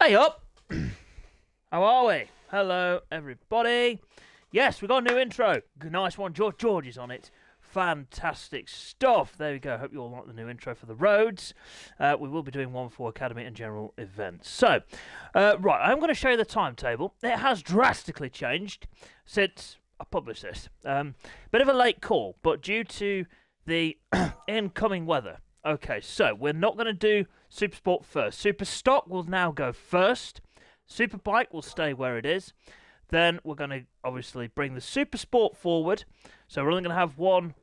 Hey up! How are we? Hello, everybody. Yes, we got a new intro. Nice one. George is on it. Fantastic stuff. There we go. Hope you all like the new intro for the roads. We will be doing one for Academy and general events. So, right, I'm going to show you the timetable. It has drastically changed since I published this. Bit of a late call, but due to the incoming weather. Okay, so we're not going to do Super Sport first. Super Stock will now go first. Superbike will stay where it is. Then we're going to obviously bring the Super Sport forward. So we're only going to have one.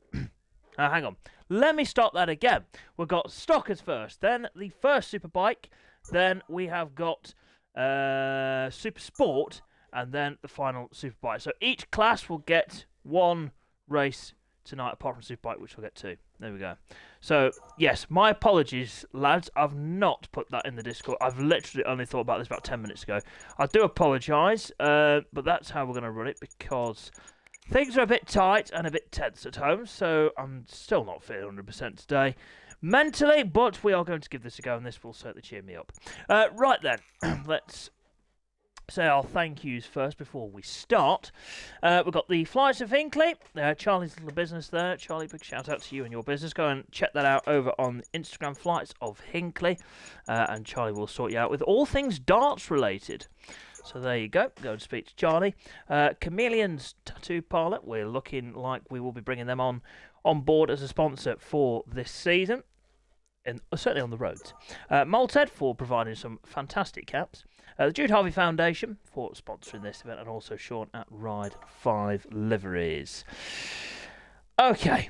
Hang on. Let me start that again. We've got Stockers first. Then the first Superbike. Then we have got Super Sport. And then the final Superbike. So each class will get one race tonight, apart from Superbike, which we'll get two. There we go. So, yes, my apologies, lads. I've not put that in the Discord. I've literally only thought about this about 10 minutes ago. I do apologise, but that's how we're going to run it, because things are a bit tight and a bit tense at home, so I'm still not feeling 100% today mentally, but we are going to give this a go, and this will certainly cheer me up. Right then, let's say our thank yous first before we start. We've got the Flights of Hinkley, Charlie's little business there. Charlie, big shout out to you and your business. Go and check that out over on Instagram, Flights of Hinkley, and Charlie will sort you out with all things darts related. So there you go. Go and speak to Charlie. Chameleon's Tattoo Parlour. We're looking like we will be bringing them on board as a sponsor for this season. And certainly on the roads. Malted for providing some fantastic caps. The Jude Harvey Foundation for sponsoring this event, and also Sean at Ride 5 Liveries. Okay.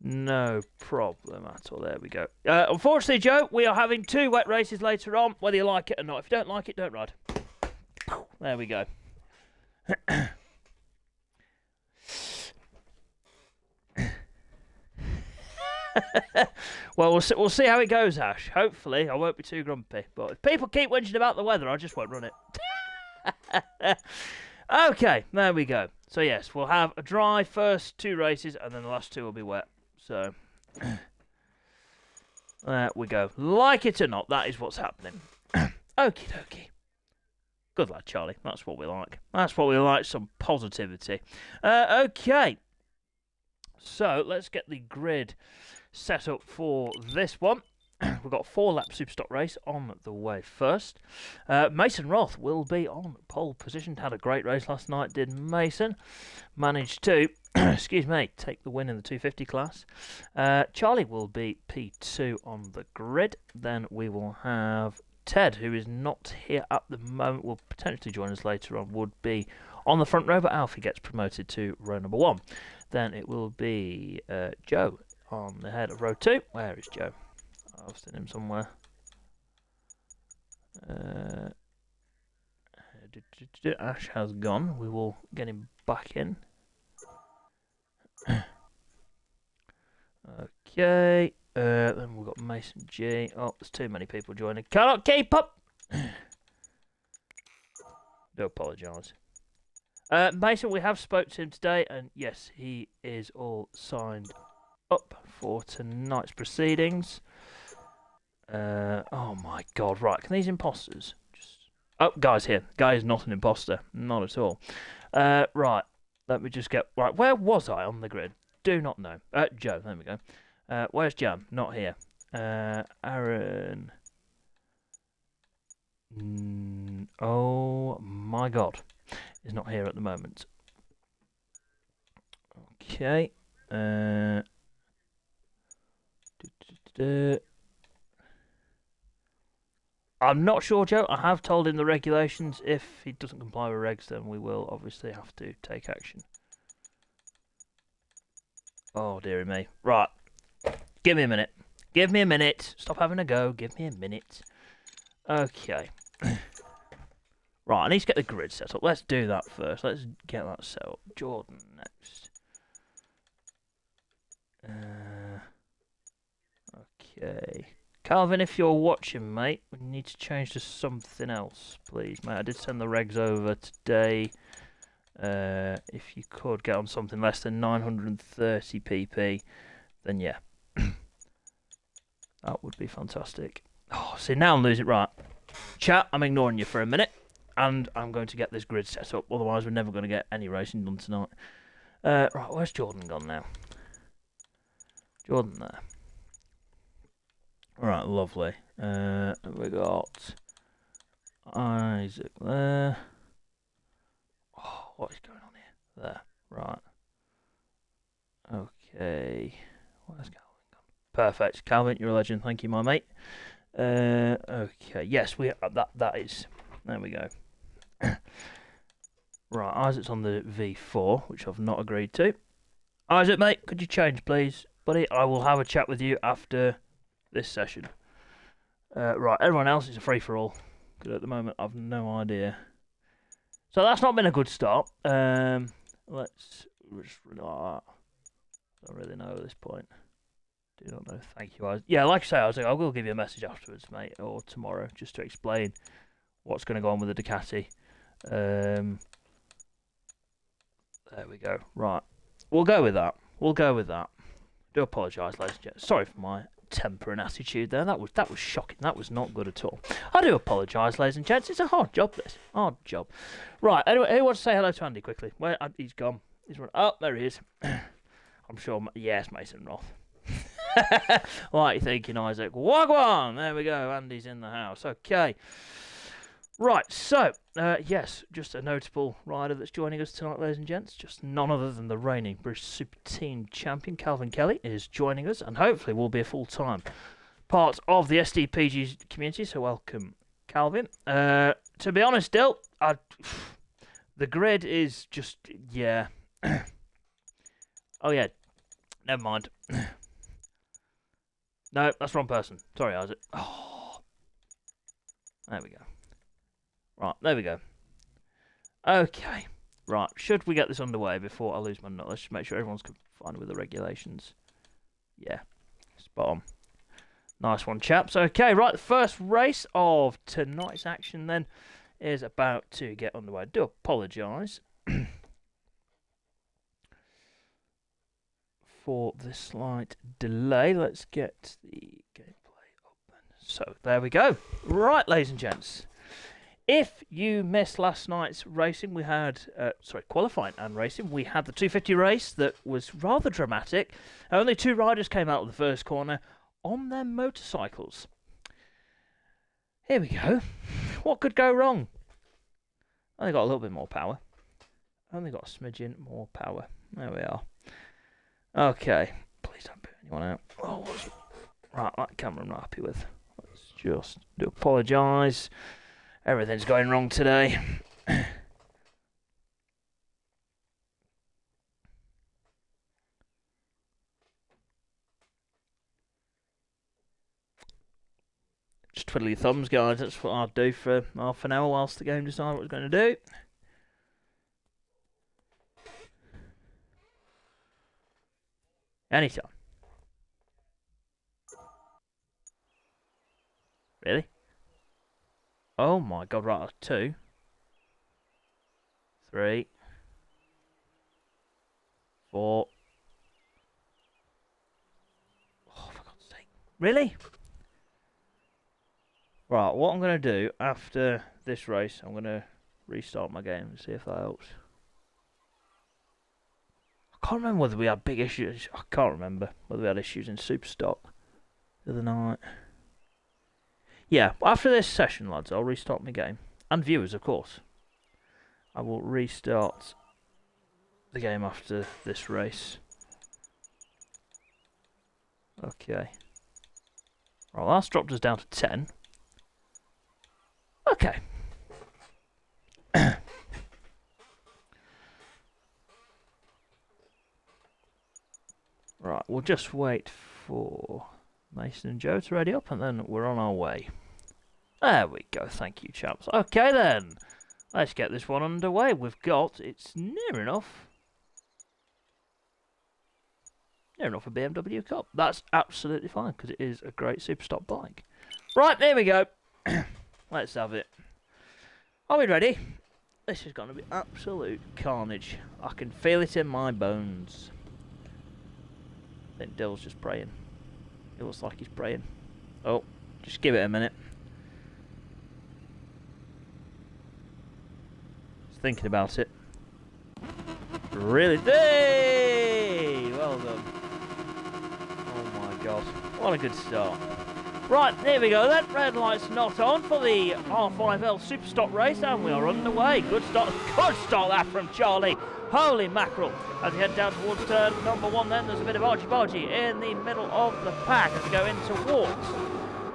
No problem at all. There we go. Unfortunately, Joe, we are having two wet races later on, whether you like it or not. If you don't like it, don't ride. There we go. Well, we'll see how it goes, Ash. Hopefully, I won't be too grumpy. But if people keep whinging about the weather, I just won't run it. Okay, there we go. So, yes, we'll have a dry first two races, and then the last two will be wet. So, there we go. Like it or not, that is what's happening. Okie dokie. Good lad, Charlie. That's what we like. That's what we like, some positivity. Okay. So, let's get the grid set up for this one. We've got a 4-lap Superstock race on the way first. Mason Roth will be on pole position. Had a great race last night, did Mason. Managed to, excuse me, take the win in the 250 class. Charlie will be P2 on the grid. Then we will have Ted, who is not here at the moment, will potentially join us later on, would be on the front row, but Alfie gets promoted to row number 1. Then it will be Joe on the head of row 2. Where is Joe? I've seen him somewhere. Ash has gone. We will get him back in. Okay. Then we've got Mason G. Oh, there's too many people joining. Cannot keep up! Do apologise. Mason, we have spoke to him today, and yes, he is all signed up for tonight's proceedings. Oh my god, right, can these imposters just... Oh, Guy's here. Guy is not an imposter. Not at all. Right, let me just get... Right, where was I on the grid? Do not know. Joe, there we go. Where's Jam? Not here. Aaron... oh my god. Is not here at the moment. Okay. I'm not sure, Joe. I have told him the regulations. If he doesn't comply with regs, then we will obviously have to take action. Oh, dearie me. Right. Give me a minute. Give me a minute. Stop having a go. Give me a minute. Okay. Right, I need to get the grid set up. Let's do that first. Let's get that set up. Jordan next. Okay. Calvin, if you're watching, mate, we need to change to something else, please, mate. I did send the regs over today. If you could get on something less than 930 pp, then yeah. That would be fantastic. Oh, see, now I'm losing. Right. Chat, I'm ignoring you for a minute. And I'm going to get this grid set up. Otherwise, we're never going to get any racing done tonight. Right, where's Jordan gone now? Jordan there. Right, lovely. We got Isaac there. Oh, what is going on here? There. Right. Okay. Where's Calvin gone? Perfect. Calvin, you're a legend. Thank you, my mate. Okay. Yes, we that is. There we go. Right, Isaac's on the V4, which I've not agreed to. Isaac, mate, could you change, please? Buddy, I will have a chat with you after this session. Right, everyone else is a free-for-all. Because at the moment, I've no idea. So that's not been a good start. Let's just like that. Don't really know at this point. Do not know. Thank you, Isaac. Yeah, like I say, Isaac, I will give you a message afterwards, mate, or tomorrow, just to explain what's going to go on with the Ducati. There we go. Right. We'll go with that. Do apologise, ladies and gents. Sorry for my temper and attitude there. That was shocking. That was not good at all. I do apologise, ladies and gents. It's a hard job, this. Hard job. Right. Anyway, who wants to say hello to Andy quickly? Where? He's gone. He's run. Oh, there he is. I'm sure. Yes, Mason Roth. What are you thinking, Isaac? Wagwan! There we go. Andy's in the house. Okay. Right, so, yes, just a notable rider that's joining us tonight, ladies and gents. Just none other than the reigning British Super Team champion, Calvin Kelly, is joining us, and hopefully will be a full-time part of the SDPG community, so welcome, Calvin. To be honest, Dill, the grid is just, yeah. Oh, yeah, never mind. No, that's the wrong person. Sorry, Isaac. Oh, there we go. Right, there we go. Okay. Right, should we get this underway before I lose my nut? Let's just make sure everyone's confined with the regulations. Yeah, spot on. Nice one, chaps. Okay, right, the first race of tonight's action then is about to get underway. I do apologise for the slight delay. Let's get the gameplay open. So, there we go. Right, ladies and gents. If you missed last night's racing, we had, qualifying and racing, we had the 250 race that was rather dramatic. Only 2 riders came out of the first corner on their motorcycles. Here we go. What could go wrong? Only got a little bit more power. Only got a smidgen more power. There we are. Okay. Please don't put anyone out. Oh, right, that camera I'm not happy with. Let's just do apologise. Everything's going wrong today. Just twiddle your thumbs, guys. That's what I'll do for half an hour whilst the game decides what it's going to do. Anytime. Really? Oh my god, right, 2, 3, 4. Oh, for God's sake. Really? Right, what I'm going to do after this race, I'm going to restart my game and see if that helps. I can't remember whether we had big issues. I can't remember whether we had issues in Superstock the other night. Yeah, after this session, lads, I'll restart my game. And viewers, of course. I will restart the game after this race. Okay. Right, that's dropped us down to 10. Okay. Right, we'll just wait for Mason and Joe to ready up, and then we're on our way. There we go, thank you, chaps. Okay then, let's get this one underway. It's near enough a BMW Cup. That's absolutely fine, because it is a great Superstock bike. Right, there we go. Let's have it. Are we ready? This is going to be absolute carnage. I can feel it in my bones. I think Dill's just praying. It looks like he's praying. Oh, just give it a minute. Just thinking about it. Really? Hey! Well done. Oh my god. What a good start. Right, here we go then. Red light's not on for the R5L Super Stock race, and we are underway. Good start that from Charlie. Holy mackerel. As we head down towards turn number 1 then, there's a bit of argy-bargy in the middle of the pack as we go in towards.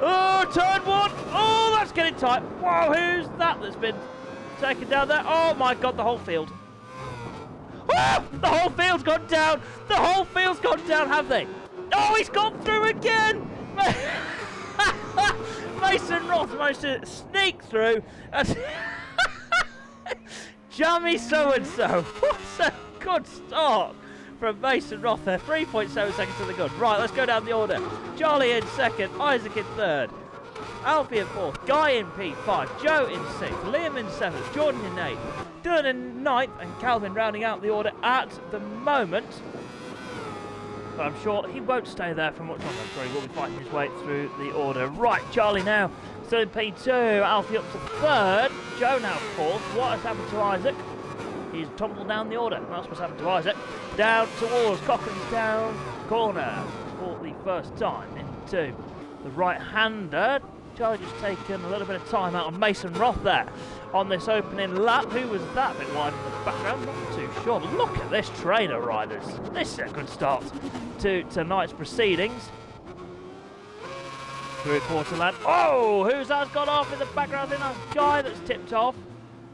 Oh, turn 1! Oh, that's getting tight. Wow, who's that that's been taken down there? Oh my god, the whole field. Oh, the whole field's gone down. The whole field's gone down, have they? Oh, he's gone through again. Mason Roth managed to sneak through. Jammy so-and-so. What a good start from Mason Roth there. 3.7 seconds to the good. Right, let's go down the order. Charlie in 2nd, Isaac in 3rd, Alfie in 4th, Guy in P5, Joe in 6th, Liam in 7th, Jordan in 8th, Dylan in 9th, and Calvin rounding out the order at the moment. But I'm sure he won't stay there for much longer. I'm sure he will be fighting his way through the order. Right, Charlie now still in P2, Alfie up to 3rd, Joe now 4th. What has happened to Isaac? He's tumbled down the order. That's what's happened to Isaac. Down towards Cochrane's Town corner for the first time into the right-hander. Charlie just taken a little bit of time out on Mason Roth there on this opening lap. Who was that bit wide in the background? Not too sure. But look at this trainer, riders. This is a good start to tonight's proceedings. Through quarter lap. Oh, who's that's got off in the background? I think that's Guy that's tipped off.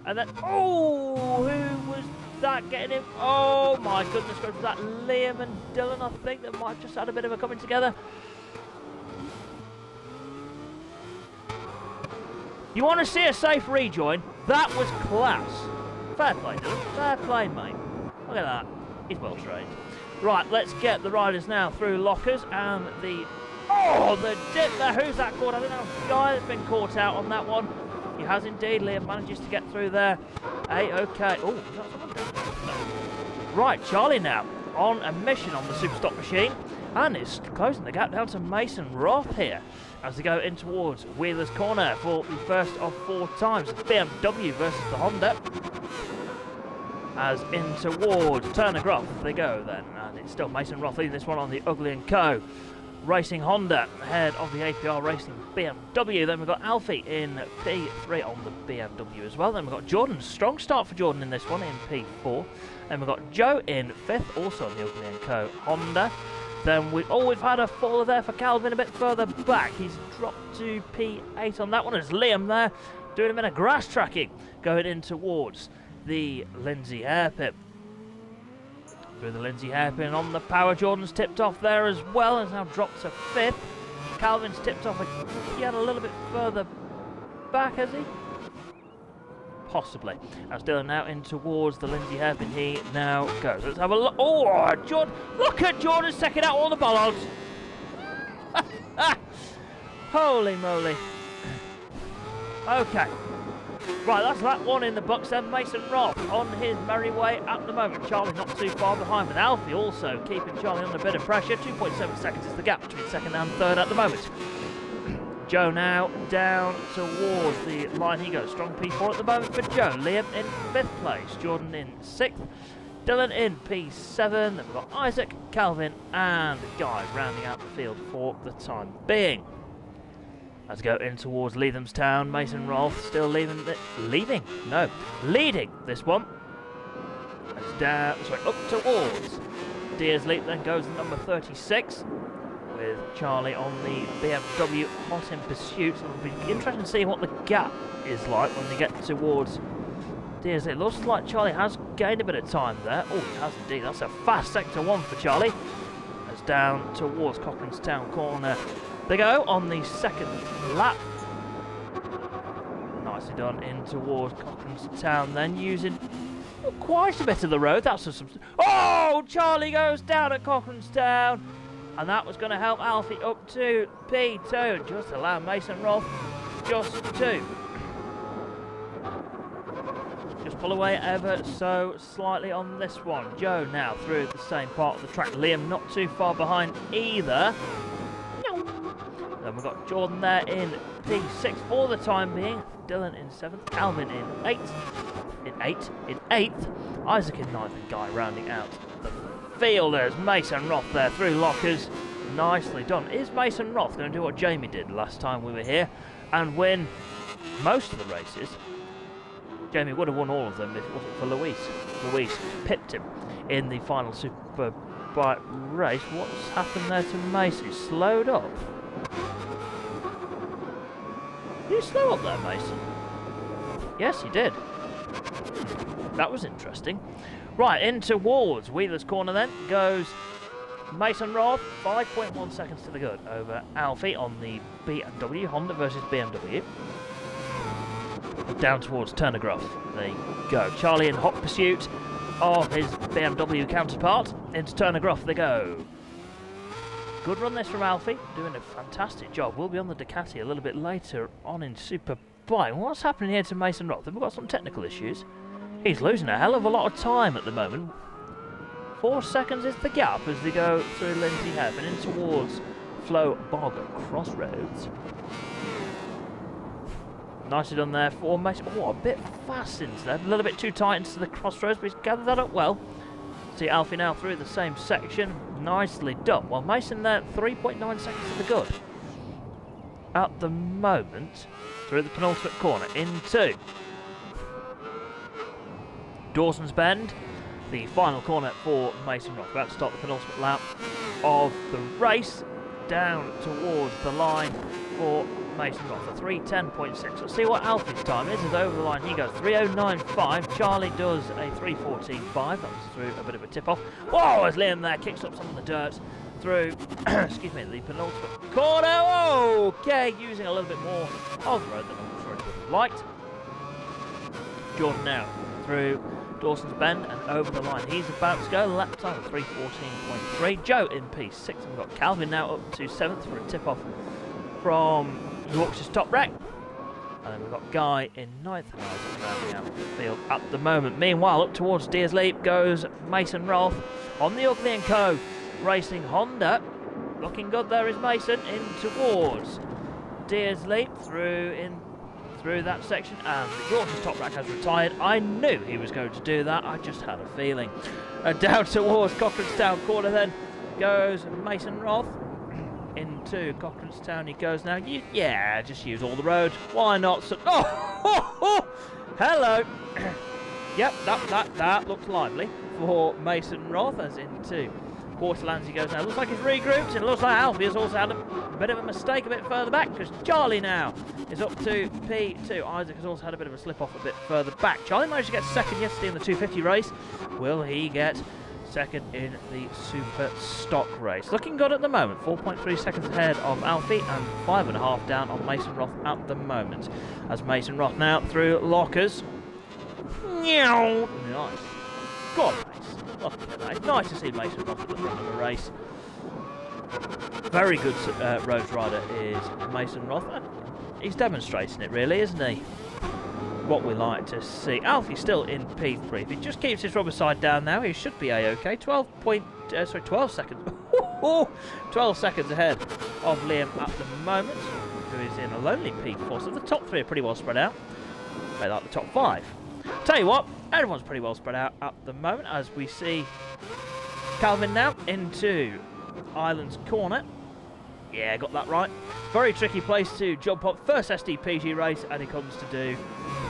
And then, oh, who was that getting him? Oh my goodness, was that Liam and Dylan, I think, that might have just had a bit of a coming together. You want to see a safe rejoin? That was class. Fair play, Dylan. Fair play, mate. Look at that. He's well trained. Right, let's get the riders now through lockers and the... Oh, the dip there. Who's that caught? I don't know. Guy that's been caught out on that one. He has indeed. Liam manages to get through there. Hey, okay. Oh, is that someone down there? Right, Charlie now on a mission on the Super Stock machine. And it's closing the gap down to Mason Roth here as they go in towards Wheeler's Corner for the first of 4 times. BMW versus the Honda. As in towards Turner Groff they go then. And it's still Mason Roth leading this one on the Ugly & Co. Racing Honda ahead of the APR Racing BMW. Then we've got Alfie in P3 on the BMW as well. Then we've got Jordan. Strong start for Jordan in this one in P4. Then we've got Joe in 5th, also on the Ugly & Co. Honda. Then we've had a faller there for Calvin a bit further back. He's dropped to P8 on that one. There's Liam there doing a bit of grass tracking going in towards the Lindsay hairpin. Through the Lindsay hairpin on the power. Jordan's tipped off there as well and now dropped to 5th. Calvin's tipped off again a little bit further back, has he? Possibly. As Dylan now in towards the Lindsay hairpin, he now goes. Let's have a look. Oh, Jordan! Look at Jordan's taking out all the bollards. Holy moly! Okay. Right, that's that one in the books then. Mason Roth on his merry way at the moment. Charlie not too far behind, with Alfie also keeping Charlie under a bit of pressure. 2.7 seconds is the gap between 2nd and 3rd at the moment. Joe now down towards the line. He goes strong P4 at the moment for Joe. Liam in 5th place. Jordan in 6th. Dylan in P7. Then we've got Isaac, Calvin and Guy rounding out the field for the time being. Let's go in towards Leathamstown. Mason Roth still leading this one. It's down, sorry, up towards Deers Leap. Then goes the number 36 with Charlie on the BMW hot in pursuit. So it'll be interesting to see what the gap is like when they get towards Deers Leap. It looks like Charlie has gained a bit of time there. Oh, he has indeed. That's a fast sector 1 for Charlie. It's down towards Cochrane's Town corner. They go on the 2nd lap. Nicely done in towards Cochrane's Town, then using quite a bit of the road. That's some. Oh, Charlie goes down at Cochrane's Town, and that was going to help Alfie up to P2. Just allow Mason Roth just to pull away ever so slightly on this one. Joe now through the same part of the track. Liam not too far behind either. Then we've got Jordan there in P6 for the time being. Dylan in 7th. Calvin in 8th. In 8th. Isaac in 9th. And Guy rounding out the fielders. Mason Roth there through lockers. Nicely done. Is Mason Roth going to do what Jamie did last time we were here and win most of the races? Jamie would have won all of them if it wasn't for Luis. Luis pipped him in the final superbike race. What's happened there to Mason? He slowed up. Did he slow up there, Mason? Yes, he did. That was interesting. Right, in towards Wheeler's Corner then goes Mason Roth. 5.1 seconds to the good over Alfie on the BMW. Honda versus BMW. Down towards Turnergroff. There you go. Charlie in hot pursuit of his BMW counterpart. Into Turnergroff they go. Good run this from Alfie. Doing a fantastic job. We'll be on the Ducati a little bit later on in Superbike. What's happening here to Mason Roth? Have we got some technical issues? He's losing a hell of a lot of time at the moment. 4 seconds is the gap as they go through Lindsay Heath and in towards Flow Bog Crossroads. Nicely done there for Mason. Oh, a bit fast into there. A little bit too tight into the crossroads, but he's gathered that up well. See Alfie now through the same section. Nicely done. Well, Mason there, 3.9 seconds to the good. At the moment, through the penultimate corner, into Dawson's Bend. The final corner for Mason Roth. About to start the penultimate lap of the race. Down towards the line for Mason Roth. A 3:10.6. Let's see what Alfie's time is. As over the line he goes 3:09.5. Charlie does a 3:14.5. That was through a bit of a tip off. Whoa, as Liam there kicks up some of the dirt through excuse me, the penultimate corner. Okay, using a little bit more of the road than I'm sure he would have liked. Jordan now through Dawson's Bend and over the line. He's about to go. Lap time 3:14.3. Joe in P6. And we've got Calvin now up to 7th for a tip off from Yorkshire's top wreck. And then we've got Guy in 9th and Isaac rounding out the field at the moment. Meanwhile, up towards Deers Leap goes Mason Roth on the Ugly & Co. Racing Honda. Looking good there is Mason in towards Deers Leap through that section, and Yorkshire's top rack has retired. I knew he was going to do that. I just had a feeling. Down towards Cochranestown corner then goes Mason Roth. Into Cochranestown he goes now. Yeah, just use all the road. Why not? So, hello. Yep, that looks lively for Mason Roth as into Waterlands he goes now. Looks like he's regrouped, and it looks like Alfie has also had a bit of a mistake a bit further back, because Charlie now is up to P2. Isaac has also had a bit of a slip off a bit further back. Charlie managed to get second yesterday in the 250 race. Will he get second in the super stock race? Looking good at the moment. 4.3 seconds ahead of Alfie and 5.5 down on Mason Roth at the moment. As Mason Roth now through lockers. Nice. God, nice. Look at that. It's nice to see Mason Roth at the front of the race. Very good road rider is Mason Roth. He's demonstrating it really, isn't he? What we like to see. Alfie's still in P3. If he just keeps his rubber side down now, he should be a-okay. 12 seconds. 12 seconds ahead of Liam at the moment, who is in a lonely P4. So the top three are pretty well spread out. They like the top five. Tell you what, everyone's pretty well spread out at the moment as we see Calvin now into Island's Corner. Yeah, got that right. Very tricky place to jump up. First SDPG race, and he comes to do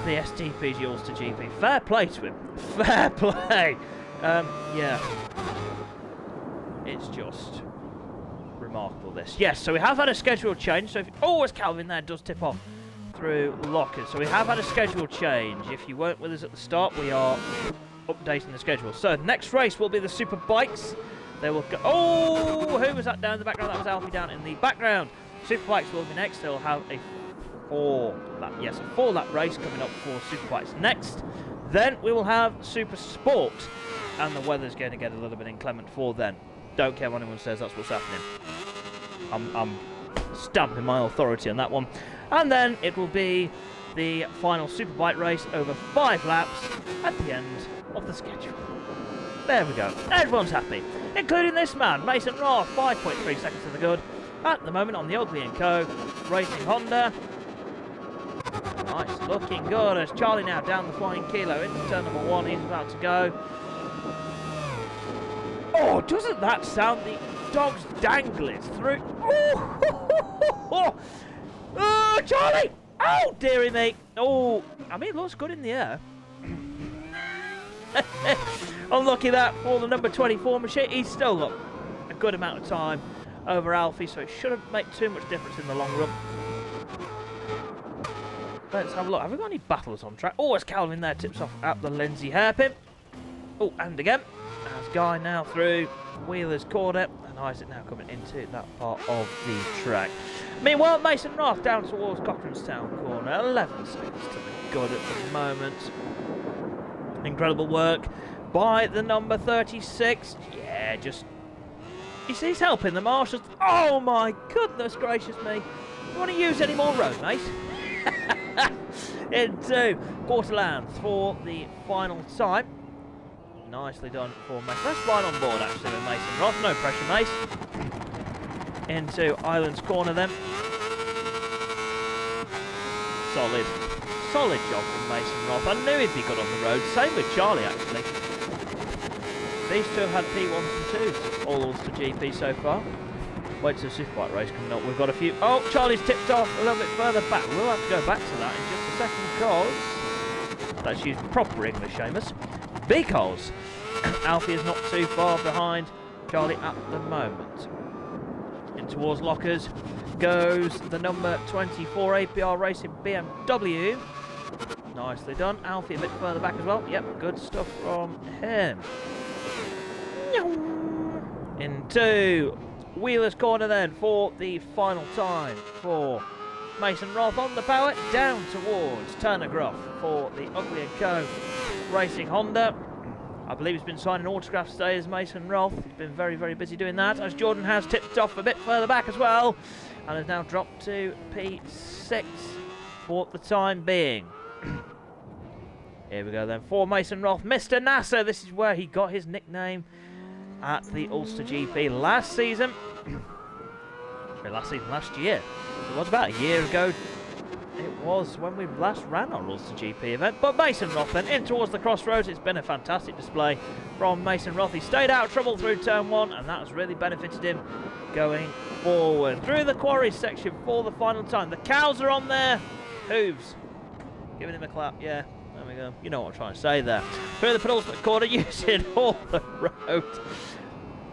the SDPG Ulster GP. Fair play to him. Fair play. Yeah. It's just remarkable, this. Yes, so we have had a schedule change. So, as Calvin there does tip off through lockers. So we have had a schedule change. If you weren't with us at the start, we are updating the schedule. So next race will be the super bikes. They will go. Who was that down in the background? That was Alfie down in the background. Superbikes will be next. They'll have a four-lap race coming up for Superbikes next. Then we will have Super Sport, and the weather's going to get a little bit inclement for then. Don't care what anyone says. That's what's happening. I'm stamping my authority on that one. And then it will be the final Superbike race over 5 laps at the end of the schedule. There we go. Everyone's happy, including this man, Mason Roth. 5.3 seconds to the good at the moment on the Ugly & Co. Racing Honda. Nice, looking good as Charlie now down the Flying Kilo into turn number 1. He's about to go. Oh, doesn't that sound the dog's dangling through? Oh, Charlie! Oh, dearie me. Oh, I mean, it looks good in the air. Unlucky that for the number 24 machine. He's still got a good amount of time over Alfie, so it shouldn't make too much difference in the long run. Let's have a look. Have we got any battles on track? Oh, it's Calvin there, tips off at the Lindsay hairpin. Oh, and again. As Guy now through Wheeler's corner, and Isaac now coming into that part of the track. Meanwhile, Mason Roth down towards Cochranstown corner. 11 seconds to the good at the moment. Incredible work by the number 36. Yeah, just... You see, he's helping the marshals. Oh my goodness gracious me. You want to use any more road, mate? Into Quarterlands for the final time. Nicely done for Mason. Let's ride on board actually with Mason Roth. No pressure, Mace. Into Island's corner then. Solid. Solid job from Mason Roth. I knew he'd be good on the road. Same with Charlie actually. These two have had P1s and 2s all Ulster GP so far. Wait till the superbike race coming up. We've got a few. Oh, Charlie's tipped off a little bit further back. We'll have to go back to that in just a second because let's use proper English, Seamus. Because Alfie is not too far behind Charlie at the moment. In towards lockers goes the number 24 APR Racing BMW. Nicely done. Alfie a bit further back as well. Yep, good stuff from him. Into Wheeler's corner then for the final time for Mason Roth on the power down towards Turner Groff for the Ugly & Co. Racing Honda. I believe he's been signing autographs today as Mason Roth. He's been very, very busy doing that, as Jordan has tipped off a bit further back as well and has now dropped to P6 for the time being. Here we go then for Mason Roth, Mr. NASA. This is where he got his nickname at the Ulster GP last season. Last year. It was about a year ago. It was when we last ran our Ulster GP event. But Mason Roth then in towards the crossroads. It's been a fantastic display from Mason Roth. He stayed out of trouble through turn 1 and that has really benefited him going forward. Through the quarry section for the final time. The cows are on there. Hooves. Giving him a clap, yeah. There we go. You know what I'm trying to say there. Through the penultimate corner using all the road.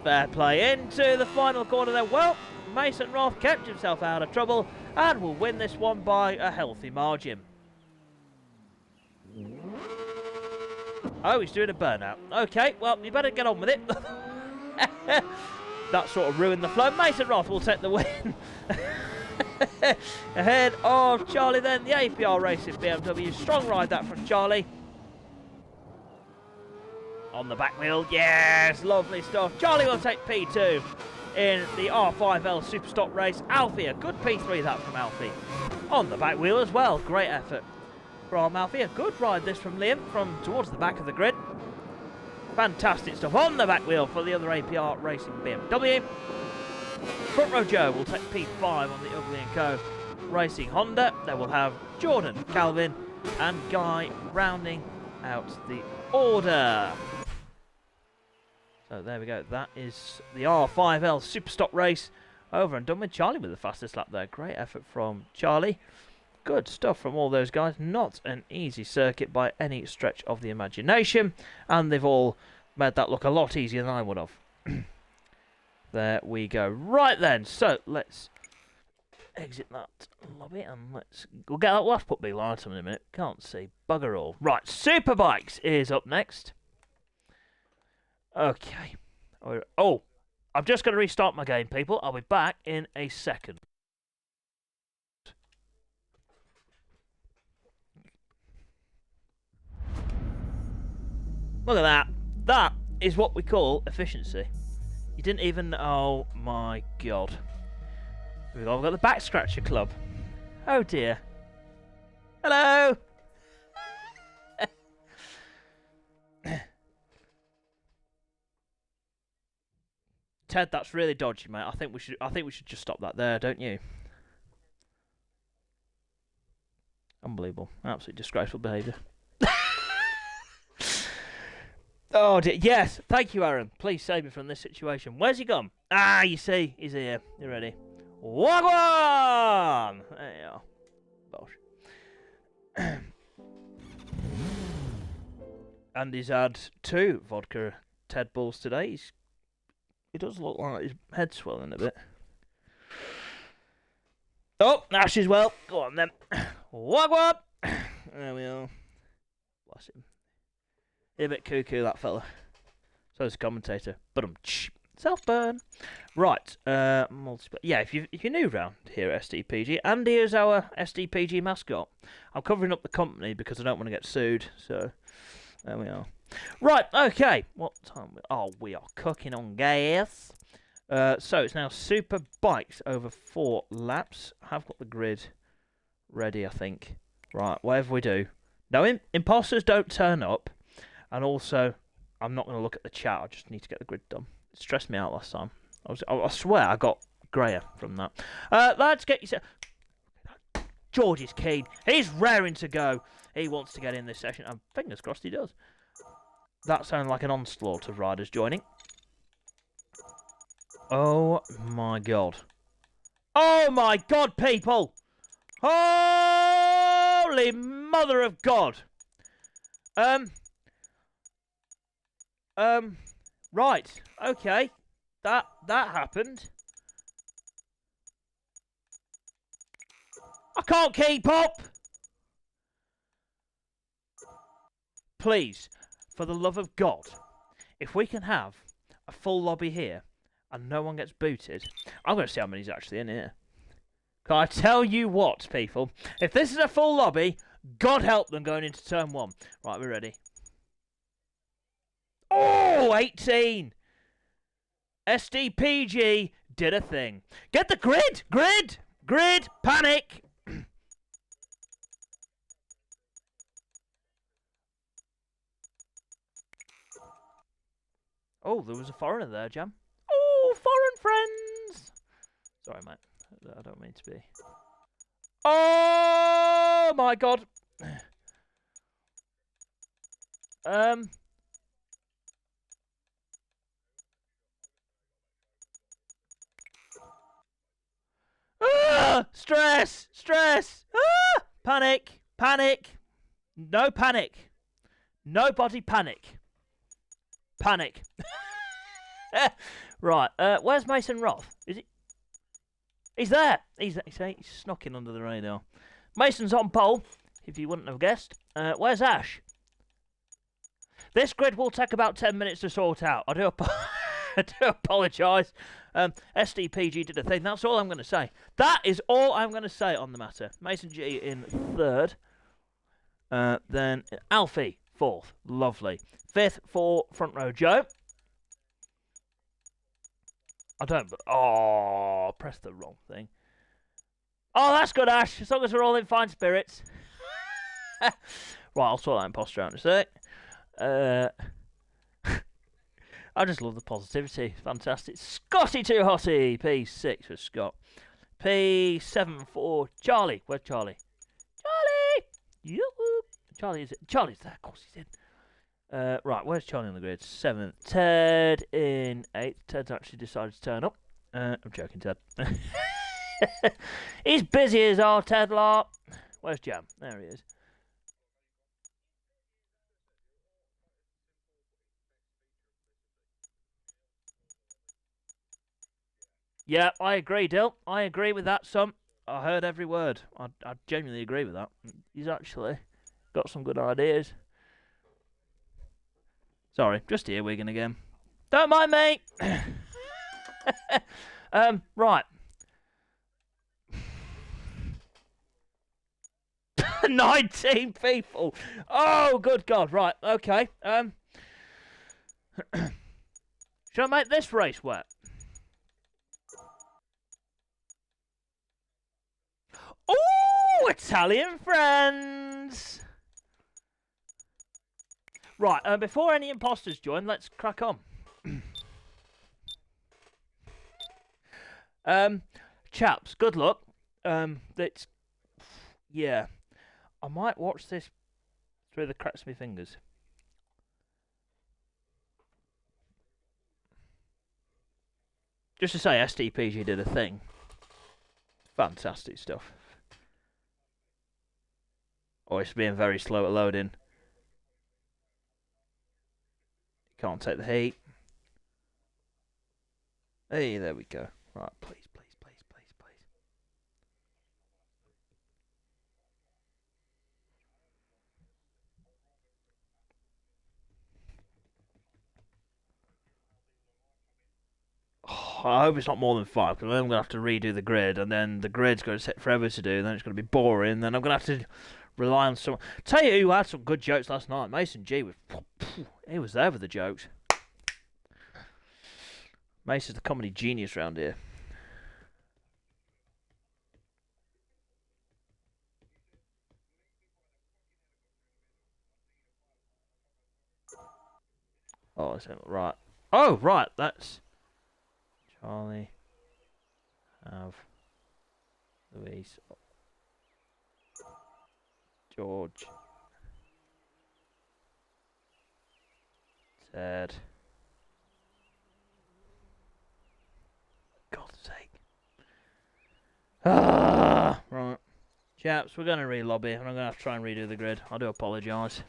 Fair play into the final corner there. Well, Mason Roth kept himself out of trouble and will win this one by a healthy margin. Oh, he's doing a burnout. Okay, well, you better get on with it. That sort of ruined the flow. Mason Roth will take the win. Ahead of Charlie then, the APR Racing BMW. Strong ride that from Charlie. On the back wheel, yes, lovely stuff. Charlie will take P2 in the R5L Superstock race. Alfie, a good P3 that from Alfie. On the back wheel as well, great effort from Alfie. A good ride this from Liam from towards the back of the grid. Fantastic stuff on the back wheel for the other APR Racing BMW. Front row Joe will take P5 on the Ugly & Co. Racing Honda. They will have Jordan, Calvin and Guy rounding out the order. So there we go. That is the R5L Superstock race over and done with. Charlie with the fastest lap there. Great effort from Charlie. Good stuff from all those guys. Not an easy circuit by any stretch of the imagination. And they've all made that look a lot easier than I would have. There we go. Right then. So let's exit that lobby and we'll get that. We'll have to put big lights on in a minute. Can't see bugger all. Right. Superbikes is up next. Okay. Oh, I'm just going to restart my game, people. I'll be back in a second. Look at that. That is what we call efficiency. You didn't even... Oh, my God. We've got the Back Scratcher Club. Oh, dear. Hello! Ted, that's really dodgy, mate. I think we should just stop that there, don't you? Unbelievable. Absolutely disgraceful behaviour. Oh dear. Yes, thank you, Aaron. Please save me from this situation. Where's he gone? Ah, you see, he's here. You ready? Wagwan! There you are. Bosh. And he's had 2 vodka Ted Bulls today. He does look like his head's swelling a bit. Oh, Ash as well. Go on then. Wagwan! There we are. Bless him. He's a bit cuckoo, that fella. So is the commentator. But self-burn. Right. Yeah, if you're new round here at SDPG, Andy is our SDPG mascot. I'm covering up the company because I don't want to get sued. So there we are. Right. Okay. What time? We are cooking on gas. So it's now super bikes over 4 laps. I've got the grid ready, I think. Right. Whatever we do. No, imposters don't turn up. And also, I'm not going to look at the chat. I just need to get the grid done. It stressed me out last time. I swear I got grayer from that. Let's get you... George is keen. He's raring to go. He wants to get in this session. And fingers crossed he does. That sounds like an onslaught of riders joining. Oh my god. Oh my god, people! Holy mother of God! Right, okay. That happened. I can't keep up! Please, for the love of God, if we can have a full lobby here and no one gets booted, I'm going to see how many's actually in here. Can I tell you what, people? If this is a full lobby, God help them going into turn 1. Right, we're ready. Oh, 18! SDPG did a thing. Get the grid! Grid! Grid! Panic! Oh, there was a foreigner there, Jam. Oh, foreign friends! Sorry, mate. I don't mean to be. Oh, my God. Stress! Stress! Ah! Panic! Panic! No panic! Nobody panic! Panic! Right, where's Mason Roth? Is he? He's there! He's snuck in under the radar. Mason's on pole, if you wouldn't have guessed. Where's Ash? This grid will take about 10 minutes to sort out. I do apologise. SDPG did a thing. That's all I'm going to say. That is all I'm going to say on the matter. Mason G in 3rd. Then Alfie, 4th. Lovely. 5th for Front Row Joe. Pressed the wrong thing. Oh, that's good, Ash. As long as we're all in fine spirits. Right, I'll sort that imposter out in a sec. I just love the positivity. Fantastic. Scotty Too Hotty. P6 for Scott. P7 for Charlie. Where's Charlie? Charlie! Yoo-hoo! Charlie's there. Of course he's in. Right, where's Charlie on the grid? 7th. Ted in 8th. Ted's actually decided to turn up. I'm joking, Ted. He's busy as our Ted lot. Where's Jam? There he is. Yeah, I agree, Dill. I agree with that, son. I heard every word. I genuinely agree with that. He's actually got some good ideas. Sorry, just earwigging again. Don't mind me. Right. 19 people. Oh, good God. Right, okay. Should I make this race wet? Oh, Italian friends. Right, before any imposters join, let's crack on. Chaps, good luck. That's yeah. I might watch this through the cracks of my fingers. Just to say, SDPG did a thing. Fantastic stuff. Oh, it's being very slow at loading. Can't take the heat. Hey, there we go. Right, please, please, please, please, please. Oh, I hope it's not more than 5, because then I'm going to have to redo the grid, and then the grid's going to take forever to do, and then it's going to be boring, then I'm going to have to rely on someone. Tell you who had some good jokes last night. Mason G was... He was there with the jokes. Mace is the comedy genius round here. Oh, right. Oh, right. That's Charlie. Have Louise. George. Ted. God's sake. Right. Chaps, we're going to re-lobby, and I'm going to have to try and redo the grid. I do apologise.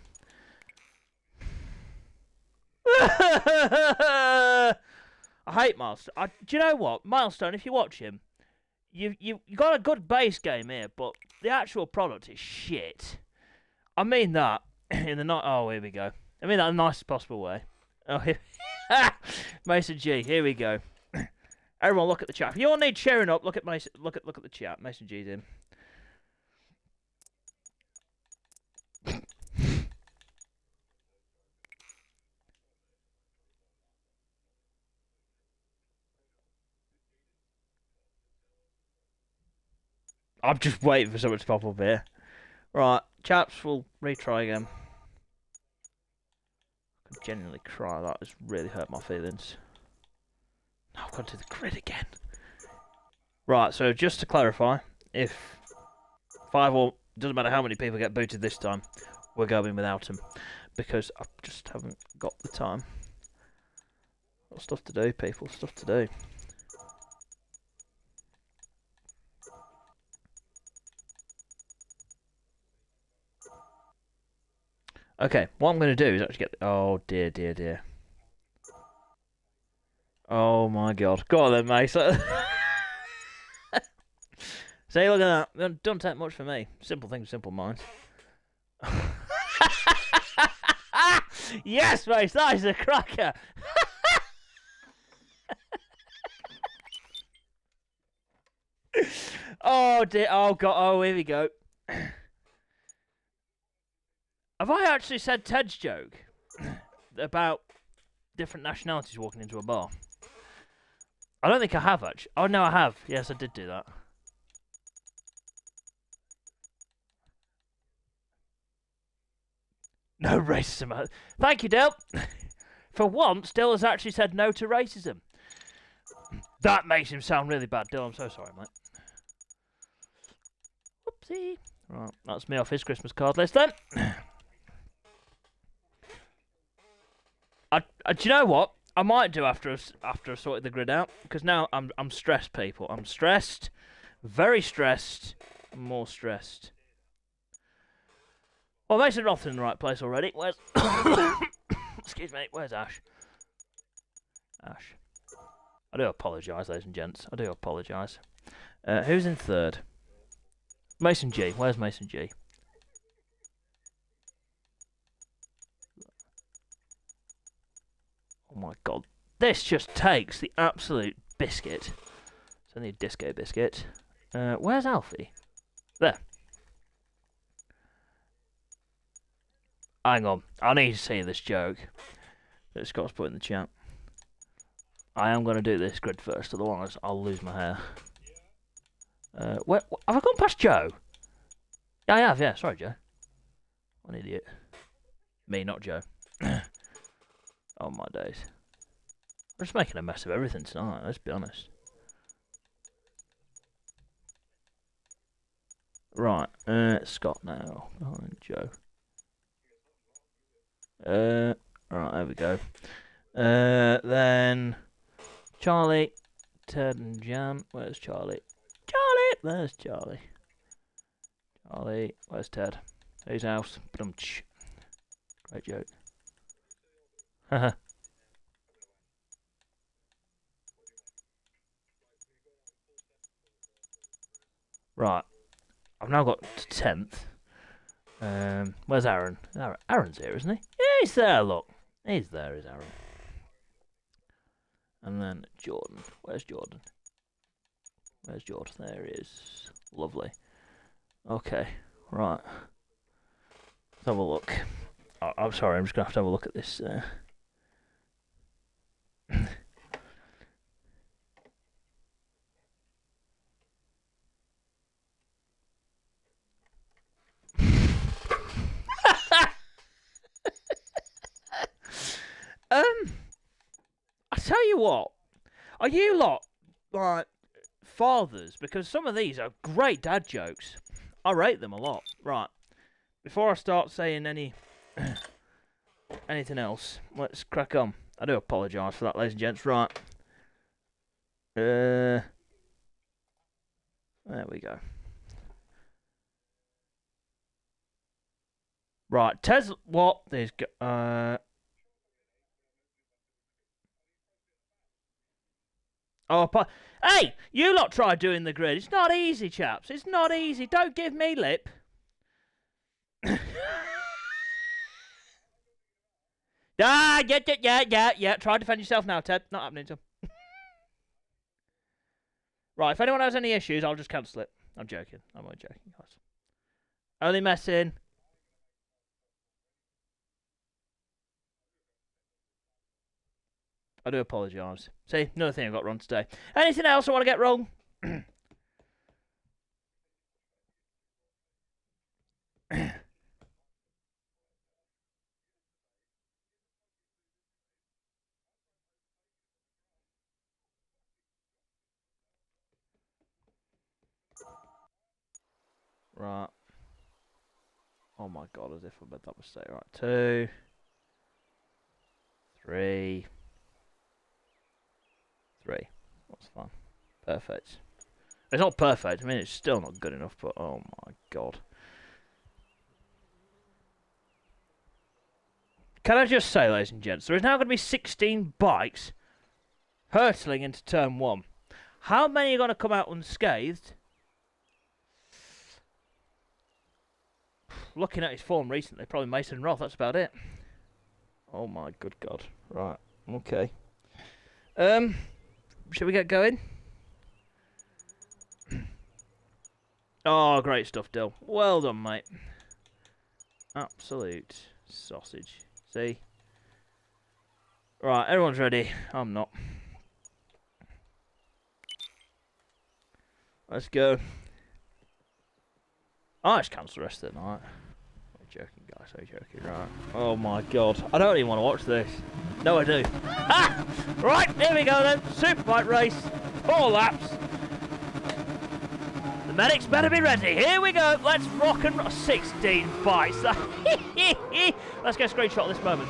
I hate Milestone. Do you know what? Milestone, if you watch him, you got a good base game here, but the actual product is shit. I mean that in the night. Oh, here we go. I mean that in the nicest possible way. Oh, here. Mason G. Here we go. Everyone, look at the chat. If you all need cheering up, look at Mason. Look at the chat. Mason G's in. I'm just waiting for someone to pop up here. Right, chaps, we'll retry again. I could genuinely cry. That has really hurt my feelings. Now I've got to do the grid again. Right, so just to clarify, if 5 or doesn't matter how many people get booted this time, we're going without them because I just haven't got the time. Got stuff to do, people. Stuff to do. Okay, what I'm going to do is actually get... Oh, dear, dear, dear. Oh, my God. Go on then, mate. See, look at that. Don't take much for me. Simple things, simple minds. Yes, mate. That is a cracker. Oh, dear. Oh, God. Oh, here we go. Have I actually said Ted's joke about different nationalities walking into a bar? I don't think I have, actually. Oh, no, I have. Yes, I did do that. No racism. Thank you, Dale. For once, Dale has actually said no to racism. That makes him sound really bad, Dale. I'm so sorry, mate. Whoopsie. Right, that's me off his Christmas card list then. Do you know what? I might do after I've sorted the grid out, because now I'm stressed, people. I'm stressed, very stressed, more stressed. Well, Mason Roth's in the right place already. Where's excuse me? Where's Ash? Ash. I do apologise, ladies and gents. I do apologise. Who's in third? Mason G. Where's Mason G? Oh my God. This just takes the absolute biscuit. So I need a disco biscuit. Where's Alfie? There. Hang on. I need to see this joke that Scott's put in the chat. I am going to do this grid first, otherwise I'll lose my hair. Have I gone past Joe? Yeah, I have, yeah. Sorry, Joe. What an idiot. Me, not Joe. Oh, my days. We're just making a mess of everything tonight, let's be honest. Right, Scott now. Behind Joe. Right, there we go. Then Charlie, Ted and Jan. Where's Charlie? Charlie! There's Charlie. Charlie, where's Ted? Whose house? Great joke. Haha. Right. I've now got to 10th. Where's Aaron? Aaron's here, isn't he? Yeah, he's there, look. He's there, is Aaron. And then Jordan. Where's Jordan? Where's Jordan? There he is. Lovely. Okay, right. Let's have a look. Oh, I'm sorry, I'm just going to have a look at this. I tell you what, are you lot like fathers? Because some of these are great dad jokes. I rate them a lot. Right, before I start saying anything else, let's crack on. I do apologise for that, ladies and gents. Right, there we go. Right, Tesla. What? There's Oh, hey, you lot try doing the grid. It's not easy, chaps. It's not easy. Don't give me lip. Yeah. Try to defend yourself now, Ted. Not happening to him. Right, if anyone has any issues, I'll just cancel it. I'm joking. I'm only joking, guys. Only messing. I do apologise. See, another thing I got wrong today. Anything else I want to get wrong? Right. Oh my god, as if I made that mistake. Right, 2, 3. That's fine. Perfect. It's not perfect. I mean, it's still not good enough, but oh my god. Can I just say, ladies and gents, there is now going to be 16 bikes hurtling into turn 1. How many are going to come out unscathed? Looking at his form recently, probably Mason Roth, that's about it. Oh my good god. Right, okay. Shall we get going? Oh, great stuff, Dill. Well done, mate. Absolute sausage. See? Right, everyone's ready. I'm not. Let's go. I just cancel the rest of the night. I'm joking, guys. I'm joking. Right. Oh my god. I don't even want to watch this. No, I do. Ah! Right, here we go then. Superbike race. 4 laps. The medics better be ready. Here we go. Let's rock and roll. 16 bikes. Let's get a screenshot of this moment.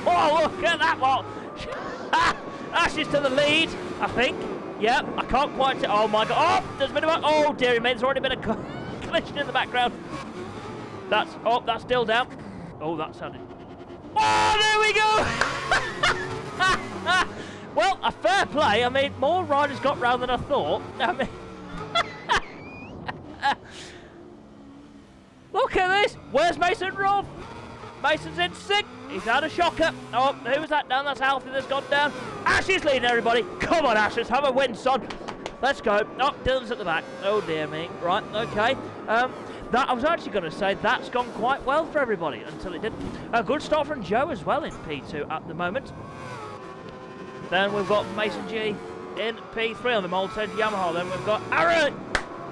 Oh, look at that one. Ashes to the lead, I think. Yep, I can't quite see. Oh my god. Oh, there's been a... Oh, dearie me. There's already been a collision in the background. That's still down. Oh, that sounded... Oh, there we go! Well, a fair play. I mean, more riders got round than I thought. I mean... Look at this. Where's Mason Roth? Mason's in sick. He's had a shocker. Oh, who was that down? That's Alfie that's gone down. Ash is leading everybody. Come on, Ash. Let's have a win, son. Let's go. Oh, Dylan's at the back. Oh, dear me. Right, okay. That I was actually going to say that's gone quite well for everybody until it didn't. A good start from Joe as well in P2 at the moment. Then we've got Mason G in P3 on the Malted Yamaha. Then we've got Aaron.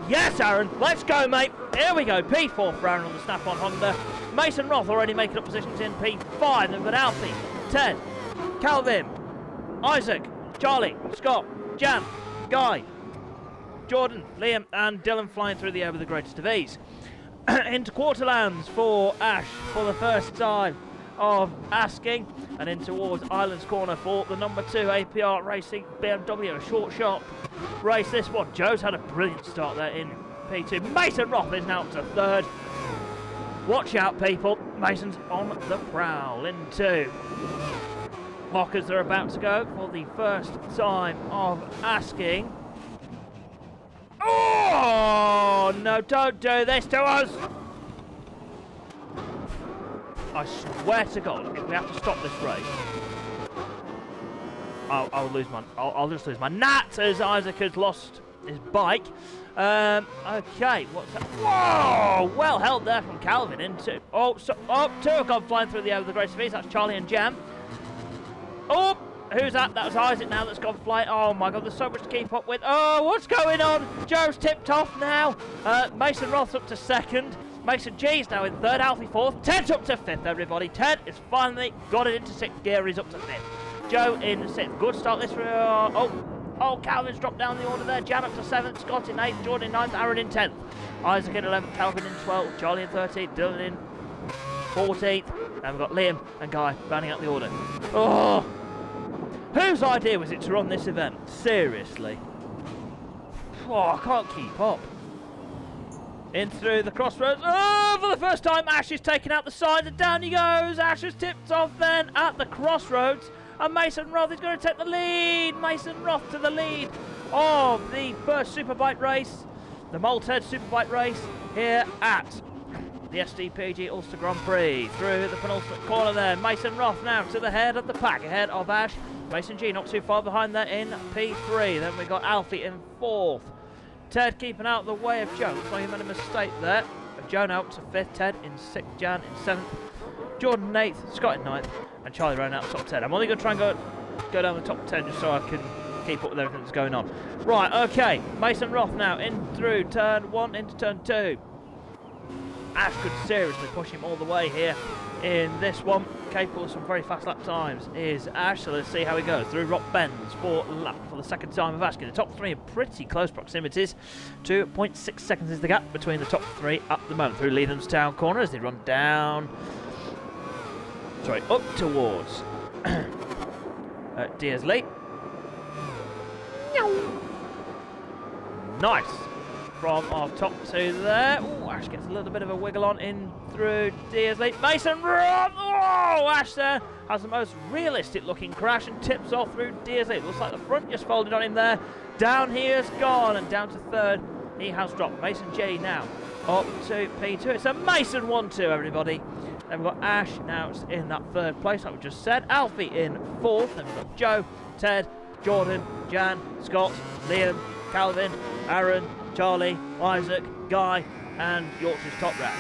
Yes, Aaron. Let's go, mate. Here we go. P4 for Aaron on the Snap-on Honda. Mason Roth already making up positions in P5. Then we've got Alfie, Ted, Calvin, Isaac, Charlie, Scott, Jan, Guy, Jordan, Liam and Dylan flying through the air with the greatest of ease. Into quarterlands for Ash for the first time of asking, and in towards Islands Corner for the number 2 APR Racing BMW. A short, sharp race this one. Joe's had a brilliant start there in P2. Mason Roth is now up to 3rd. Watch out, people. Mason's on the prowl. Into Mockers are about to go for the first time of asking. Oh, no, don't do this to us. I swear to God, if we have to stop this race, I'll just lose my nat as Isaac has lost his bike. Okay, what's that? Whoa! Well held there from Calvin into. Two have gone flying through the air with the greatest of ease. That's Charlie and Jan. Oh, who's that? That was Isaac now that's gone flying. Oh my God, there's so much to keep up with. Oh, what's going on? Joe's tipped off now. Mason Roth's up to 2nd. Mason G's now in 3rd. Alfie 4th. Ted's up to 5th, everybody. Ted is finally got it into 6th gear. He's up to 5th. Joe in 6th. Good start this for. Oh, Calvin's dropped down the order there. Jan up to 7th. Scott in 8th. Jordan in 9th. Aaron in 10th. Isaac in 11th. Calvin in 12th. Charlie in 13th. Dylan in 14th. And we've got Liam and Guy rounding out the order. Oh! Whose idea was it to run this event? Seriously. Oh, I can't keep up. In through the crossroads. Oh, for the first time, Ash is taken out the side and down he goes. Ash is tipped off then at the crossroads. And Mason Roth is going to take the lead. Mason Roth to the lead of the first Superbike race. The Malted Superbike race here at the SDPG Ulster Grand Prix. Through the penultimate corner there. Mason Roth now to the head of the pack. Ahead of Ash. Mason G not too far behind there in P3. Then we got Alfie in 4th. Ted keeping out the way of Joe. Looks like he made a mistake there. Joe now up to 5th. Ted in 6th. Jan in 7th. Jordan in 8th. Scott in 9th. And Charlie ran out top 10. I'm only going to try and go down the top 10 just so I can keep up with everything that's going on. Right, okay. Mason Roth now in through turn 1 into turn 2. Ash could seriously push him all the way here in this one. Capable of some very fast lap times is Ash, so let's see how he goes through rock bends for the second time of asking. The top 3 are pretty close proximities. 2.6 seconds is the gap between the top 3 at the moment. Through Leathamstown corner as they run down, up towards Deersley. Nice from our top 2 there. Ooh, Ash gets a little bit of a wiggle on in through Deersley. Mason Roth! Oh, Ash there has the most realistic looking crash and tips off through Deersley. It looks like the front just folded on him there. Down he has gone and down to 3rd he has dropped. Mason J now up to P2. It's a Mason 1-2, everybody. Then we've got Ash now in that 3rd place, like we just said. Alfie in 4th. Then we've got Joe, Ted, Jordan, Jan, Scott, Liam, Calvin, Aaron, Charlie, Isaac, Guy, and Yorkshire's top rat.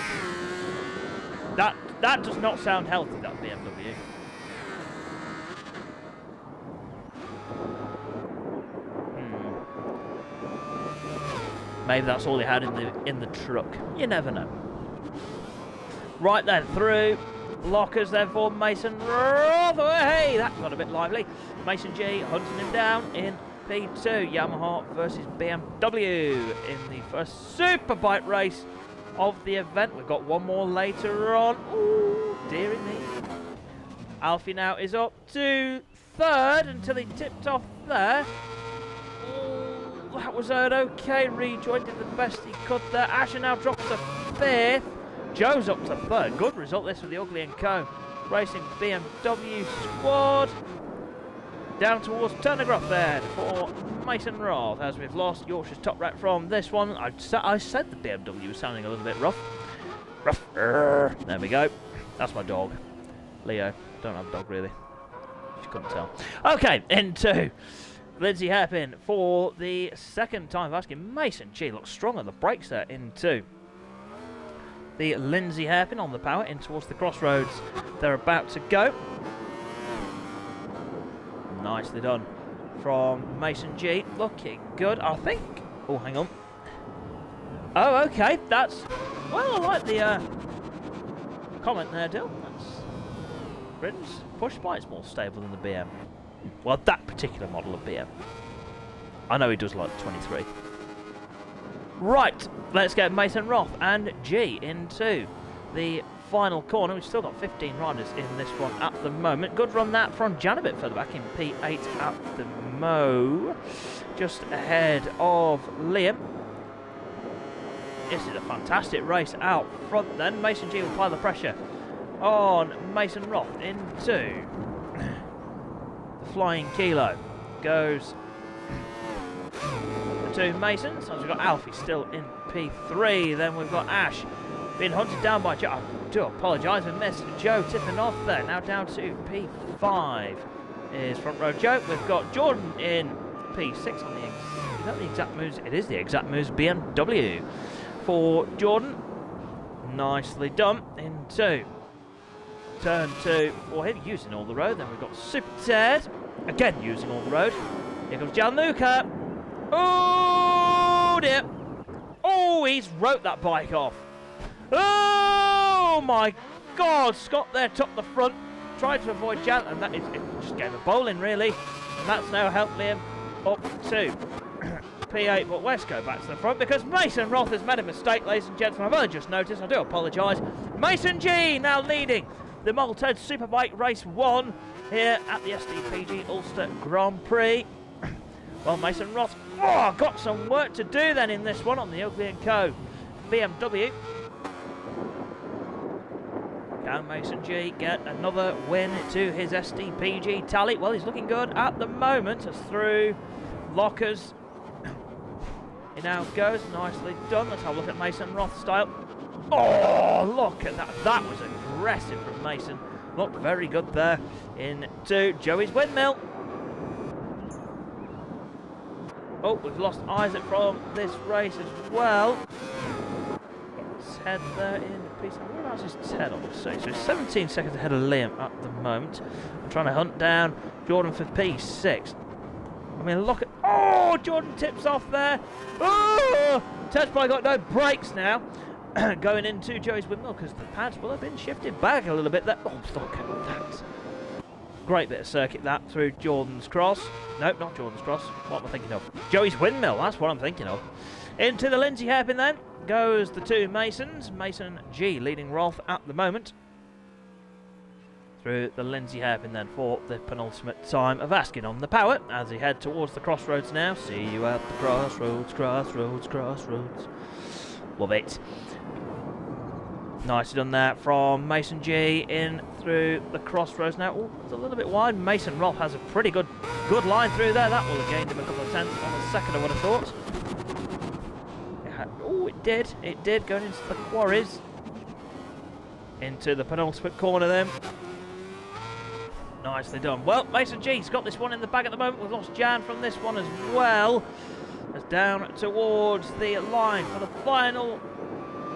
That does not sound healthy, that BMW. Maybe that's all he had in the truck. You never know. Right then, through lockers then for Mason Roth. Hey, that got a bit lively. Mason G hunting him down in P2. Yamaha versus BMW in the first Superbike race of the event. We've got one more later on. Ooh, dearie me. Alfie now is up to 3rd until he tipped off there. Ooh, that was an okay rejoin, did the best he could there. Asher now drops to 5th. Joe's up to 3rd. Good result this for the Ugly & Co. Racing BMW squad. Down towards Turnergroth there for Mason Roth, as we've lost Yorkshire's top rat from this one. I said the BMW was sounding a little bit rough. There we go. That's my dog. Leo. Don't have a dog really. She couldn't tell. Okay, into Lindsay Hairpin for the second time of asking. Mason G looks strong on the brakes there into the Lindsay Hairpin on the power in towards the crossroads. They're about to go. Nicely done from Mason G. Looking good, I think. Oh, hang on. Oh, okay. That's... Well, I like the comment there, Dill. That's... Britain's push bike's more stable than the BM. Well, that particular model of BM. I know he does like 23. Right, let's get Mason Roth and G into the final corner. We've still got 15 riders in this one at the moment. Good run that from Jan a bit further back in P8 at the Mo. Just ahead of Liam. This is a fantastic race out front then. Mason G will apply the pressure on Mason Roth into the Flying Kilo. Goes the two Masons. So we've got Alfie still in P3. Then we've got Ash being hunted down by Joe. I do apologise, we missed Joe tipping off there. Now down to P5 is front row Joe. We've got Jordan in P6 on the is that the exact moves? It is the exact moves BMW for Jordan. Nicely done into turn 2 for him, using all the road. Then we've got Super Ted, again using all the road. Here comes Gianluca. Oh dear. Oh, he's wrote that bike off. Oh my God, Scott there took the front, tried to avoid Jan, and that is it just gave a bowling really. And that's now helped Liam up to P8, but Westco back to the front because Mason Roth has made a mistake, ladies and gentlemen. I've only just noticed, I do apologise. Mason G now leading the Maltese Superbike Race 1 here at the SDPG Ulster Grand Prix. Well, Mason Roth got some work to do then in this one on the Ugly & Co BMW. Can Mason G get another win to his SDPG tally? Well, he's looking good at the moment as through lockers. He now goes, nicely done. Let's have a look at Mason Roth style. Oh, look at that. That was aggressive from Mason. Looked very good there into Joey's windmill. Oh, we've lost Isaac from this race as well. Got Ted there in P7. Whereabouts is Ted on the stage? So he's 17 seconds ahead of Liam at the moment. I'm trying to hunt down Jordan for P6. I mean, look at... Oh, Jordan tips off there. Oh, Ted's probably got no brakes now. Going into Joey's windmill because the pads will have been shifted back a little bit there. Oh, look at that. Great bit of circuit that through Jordan's cross. Nope, not Jordan's cross. What am I thinking of? Joey's windmill, that's what I'm thinking of. Into the Lindsay hairpin then goes the two Masons. Mason G leading Rolf at the moment. Through the Lindsay hairpin then for the penultimate time of asking on the power as he head towards the crossroads now. See you at the crossroads, crossroads, crossroads. Love it. Nicely done there from Mason G in through the crossroads now. Oh, it's a little bit wide. Mason Roth has a pretty good line through there. That will have gained him a couple of tenths on the second, I would have thought. Oh, it did. It did, going into the quarries. Into the penultimate corner then. Nicely done. Well, Mason G's got this one in the bag at the moment. We've lost Jan from this one as well. As down towards the line for the final...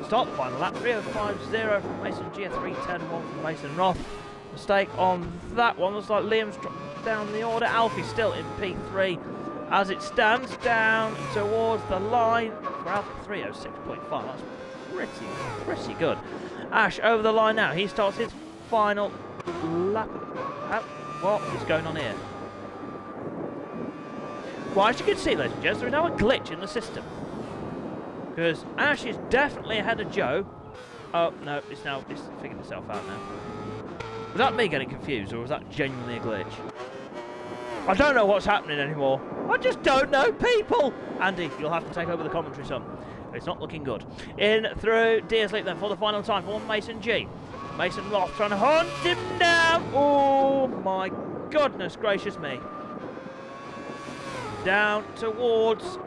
Start the final lap. 3:05.0 from Mason G, a 3:10.1 from Mason Roth. Mistake on that one. Looks like Liam's dropped down the order. Alfie still in P3 as it stands down towards the line for Alfie 3:06.5. That's pretty good. Ash over the line now. He starts his final lap. What is going on here? Well, as you can see, ladies and gents, there is now a glitch in the system. Because Ash is definitely ahead of Joe. Oh, no, it's figured itself out now. Was that me getting confused, or was that genuinely a glitch? I don't know what's happening anymore. I just don't know people! Andy, you'll have to take over the commentary, son. It's not looking good. In through Deersley then for the final time for Mason G. Mason Roth trying to hunt him down. Oh, my goodness gracious me. Down towards...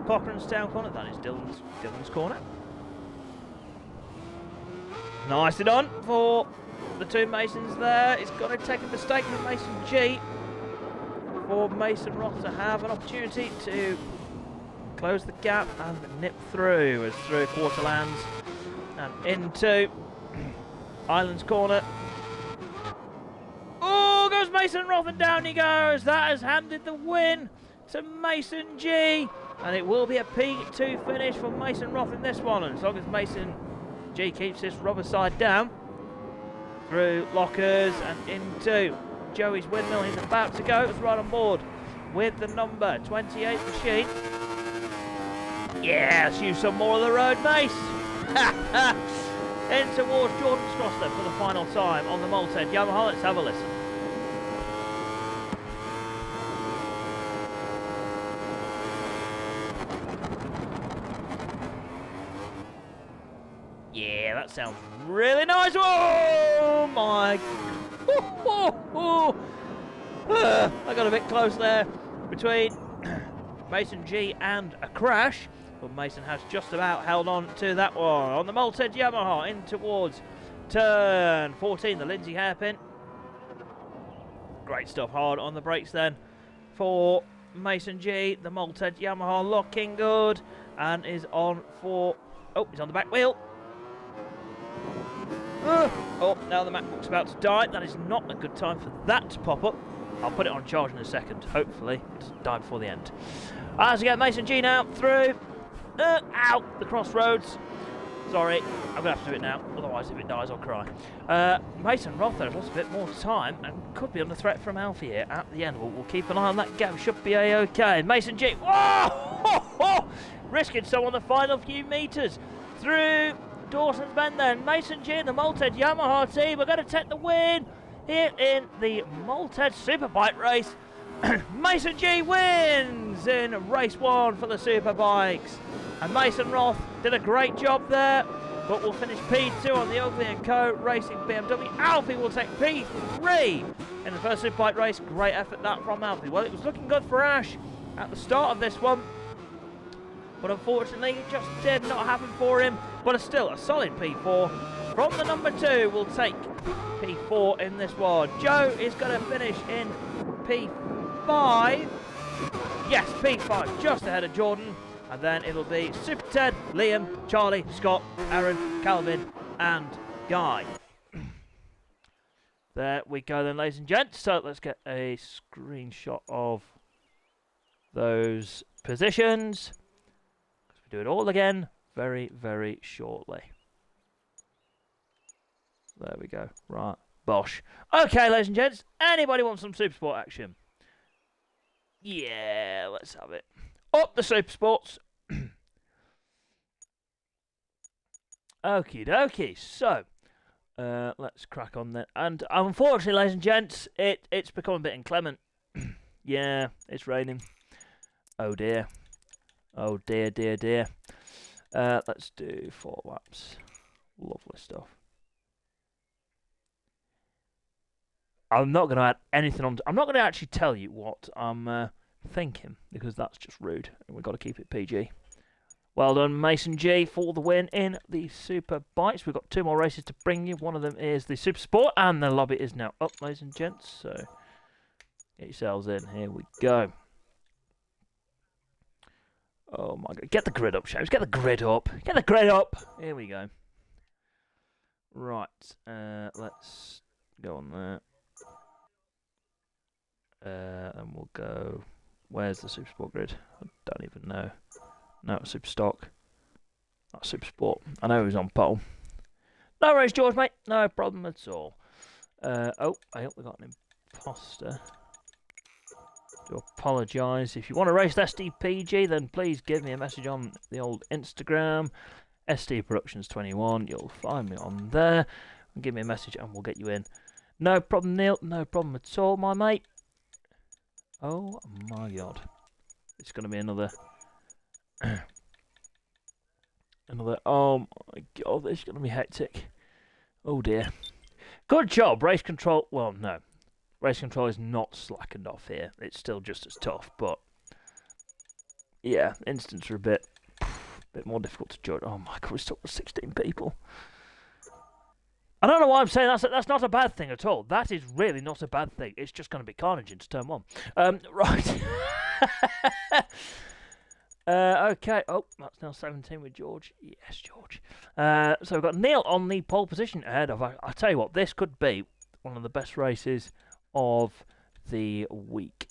Cochrane's down corner, that is Dylan's corner. Nicely done for the two Masons there. It's going to take a mistake from Mason G for Mason Roth to have an opportunity to close the gap and nip through as through Quarterlands and into Island's corner. Oh, goes Mason Roth and down he goes. That has handed the win to Mason G. And it will be a P2 finish for Mason Roth in this one. And as long as Mason G keeps this rubber side down, through lockers and into Joey's windmill, he's about to go. It's right on board with the number 28 machine. Yeah, let's use some more of the road, Mace. In towards Jordan's Cross then for the final time on the Malted Yamaha. Let's have a listen. Yeah, that sounds really nice. Oh my! I got a bit close there between Mason G and a crash, but Mason has just about held on to that one on the Malted Yamaha in towards turn 14, the Lindsay hairpin. Great stuff, hard on the brakes then for Mason G. The Malted Yamaha looking good and is on for, oh, he's on the back wheel. Oh, now the MacBook's about to die. That is not a good time for that to pop up. I'll put it on charge in a second. Hopefully it doesn't die before the end. As we get Mason G now through out the crossroads. Sorry, I'm going to have to do it now. Otherwise, if it dies, I'll cry. Mason Rother has lost a bit more time and could be under threat from Alfie here at the end. We'll keep an eye on that gap. Should be a-okay. Mason G. Whoa! Risking some on the final few metres. Through Dawson's Bend then. Mason G and the Malted Yamaha team are going to take the win here in the Malted Superbike race. Mason G wins in race 1 for the Superbikes. And Mason Roth did a great job there, but will finish P2 on the Ugly & Co. Racing BMW. Alfie will take P3 in the first Superbike race. Great effort that from Alfie. Well, it was looking good for Ash at the start of this one, but unfortunately it just did not happen for him. But still a solid P4 from the number 2 will take P4 in this one. Joe is going to finish in P5. Yes, P5, just ahead of Jordan. And then it'll be Super Ted, Liam, Charlie, Scott, Aaron, Calvin, and Guy. There we go then, ladies and gents. So let's get a screenshot of those positions. We'll do it all again very, very shortly. There we go. Right. Bosh. Okay, ladies and gents. Anybody want some Super Sport action? Yeah, let's have it. Up the Super Sports. Okie dokie. So, let's crack on then. And unfortunately, ladies and gents, it's become a bit inclement. Yeah, it's raining. Oh dear. Oh dear, dear, dear. Let's do 4 laps. Lovely stuff. I'm not going to add anything on. I'm not going to actually tell you what I'm thinking, because that's just rude, and we've got to keep it PG. Well done, Mason G, for the win in the Super Bikes. We've got 2 more races to bring you. One of them is the Super Sport, and the lobby is now up, ladies and gents. So get yourselves in. Here we go. Oh my God! Get the grid up, Shames. Get the grid up. Get the grid up. Here we go. Right. Let's go on there. And we'll go. Where's the Super Sport grid? I don't even know. No, it's Super Stock. Not Super Sport. I know he was on pole. No worries, George, mate. No problem at all. Oh, I hope we got an imposter. Do apologise. If you want to race SDPG, then please give me a message on the old Instagram. SD Productions 21. You'll find me on there. And give me a message and we'll get you in. No problem, Neil. No problem at all, my mate. Oh my God. It's going to be another... Oh my God, this is going to be hectic. Oh dear. Good job, race control. Well, no. Race control is not slackened off here. It's still just as tough, but... Yeah, instants are a bit more difficult to judge. Oh my God, we're stuck with 16 people. I don't know why I'm saying that's not a bad thing at all. That is really not a bad thing. It's just going to be carnage into turn 1. Right. Okay. Oh, that's now 17 with George. Yes, George. So we've got Neil on the pole position ahead of... I tell you what, this could be one of the best races of the week.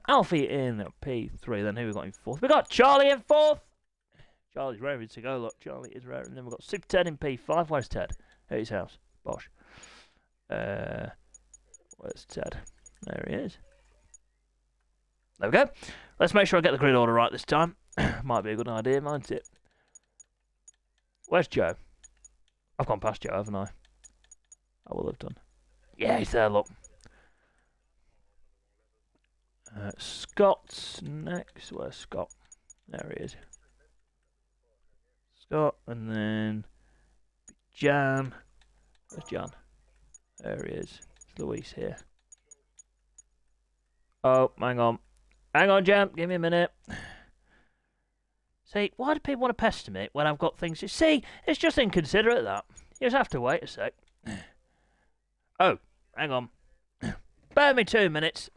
Alfie in P3. Then who we got in 4th? We got Charlie in 4th. Charlie's raring to go. Look, Charlie is raring. And then we've got Super Ted in P5. Where's Ted? At his house. Bosh. Where's Ted? There he is. There we go. Let's make sure I get the grid order right this time. Might be a good idea, mightn't it? Where's Joe? I've gone past Joe, haven't I? I will have done. Yeah, he's there, look. Scott's next. Where's Scott? There he is. Scott, and then Jan. Where's Jan? There he is. It's Luis here. Oh, hang on. Hang on, Jan. Give me a minute. See, why do people want to pester me when I've got things to... See, it's just inconsiderate, that. You just have to wait a sec. Oh, hang on. Bear me 2 minutes.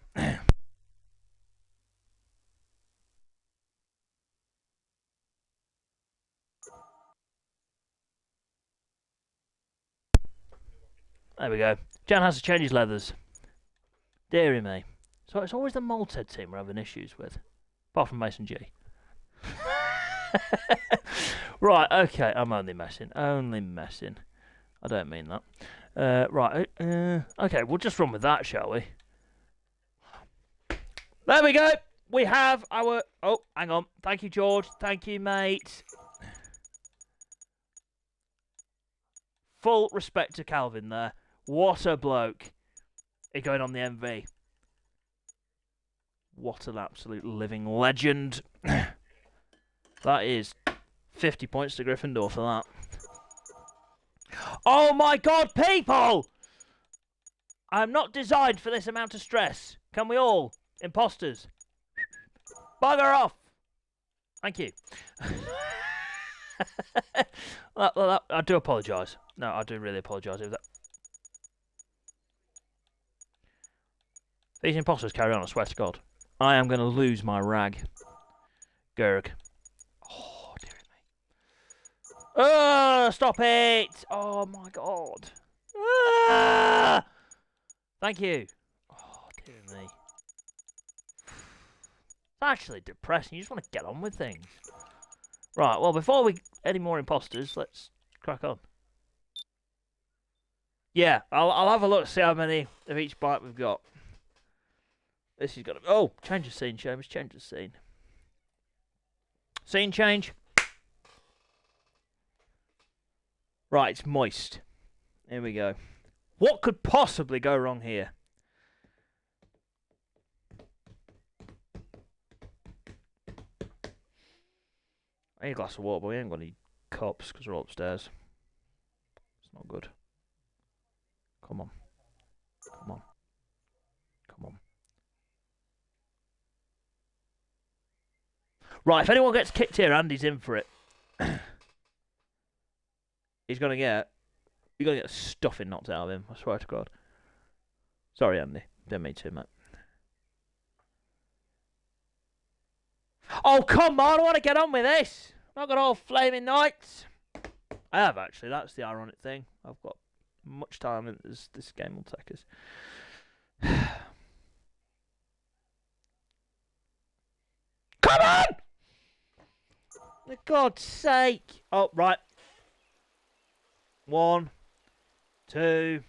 There we go. Jan has to change his leathers. Deary me. So it's always the Malted team we're having issues with. Apart from Mason G. Right, okay. I'm only messing. Only messing. I don't mean that. Right. Okay, we'll just run with that, shall we? There we go. We have our... Oh, hang on. Thank you, George. Thank you, mate. Full respect to Calvin there. What a bloke. He's going on the MV. What an absolute living legend. That is 50 points to Gryffindor for that. Oh my god, people! I'm not designed for this amount of stress. Can we all? Imposters. Bugger off! Thank you. I do apologise. No, I do really apologise if that... These imposters carry on, I swear to God. I am going to lose my rag. Gerg. Oh, dear me. Oh, stop it! Oh, my God. Ah! Thank you. Oh, dear me. It's actually depressing. You just want to get on with things. Right, well, before we... Any more imposters, let's crack on. Yeah, I'll have a look to see how many of each bike we've got. This is gonna... Oh, change of scene, Seamus. Change of scene. Scene change. Right, it's moist. Here we go. What could possibly go wrong here? I need a glass of water, but we ain't got any cups because we're all upstairs. It's not good. Come on. Come on. Come on. Right, if anyone gets kicked here, Andy's in for it. He's gonna get... You're gonna get the stuffing knocked out of him, I swear to God. Sorry, Andy. Didn't mean to, mate. Oh, come on, I want to get on with this. I've not got all flaming nights. I have, actually. That's the ironic thing. I've got much time as this game will take us. Come on! For God's sake. Oh, right. 1, 2.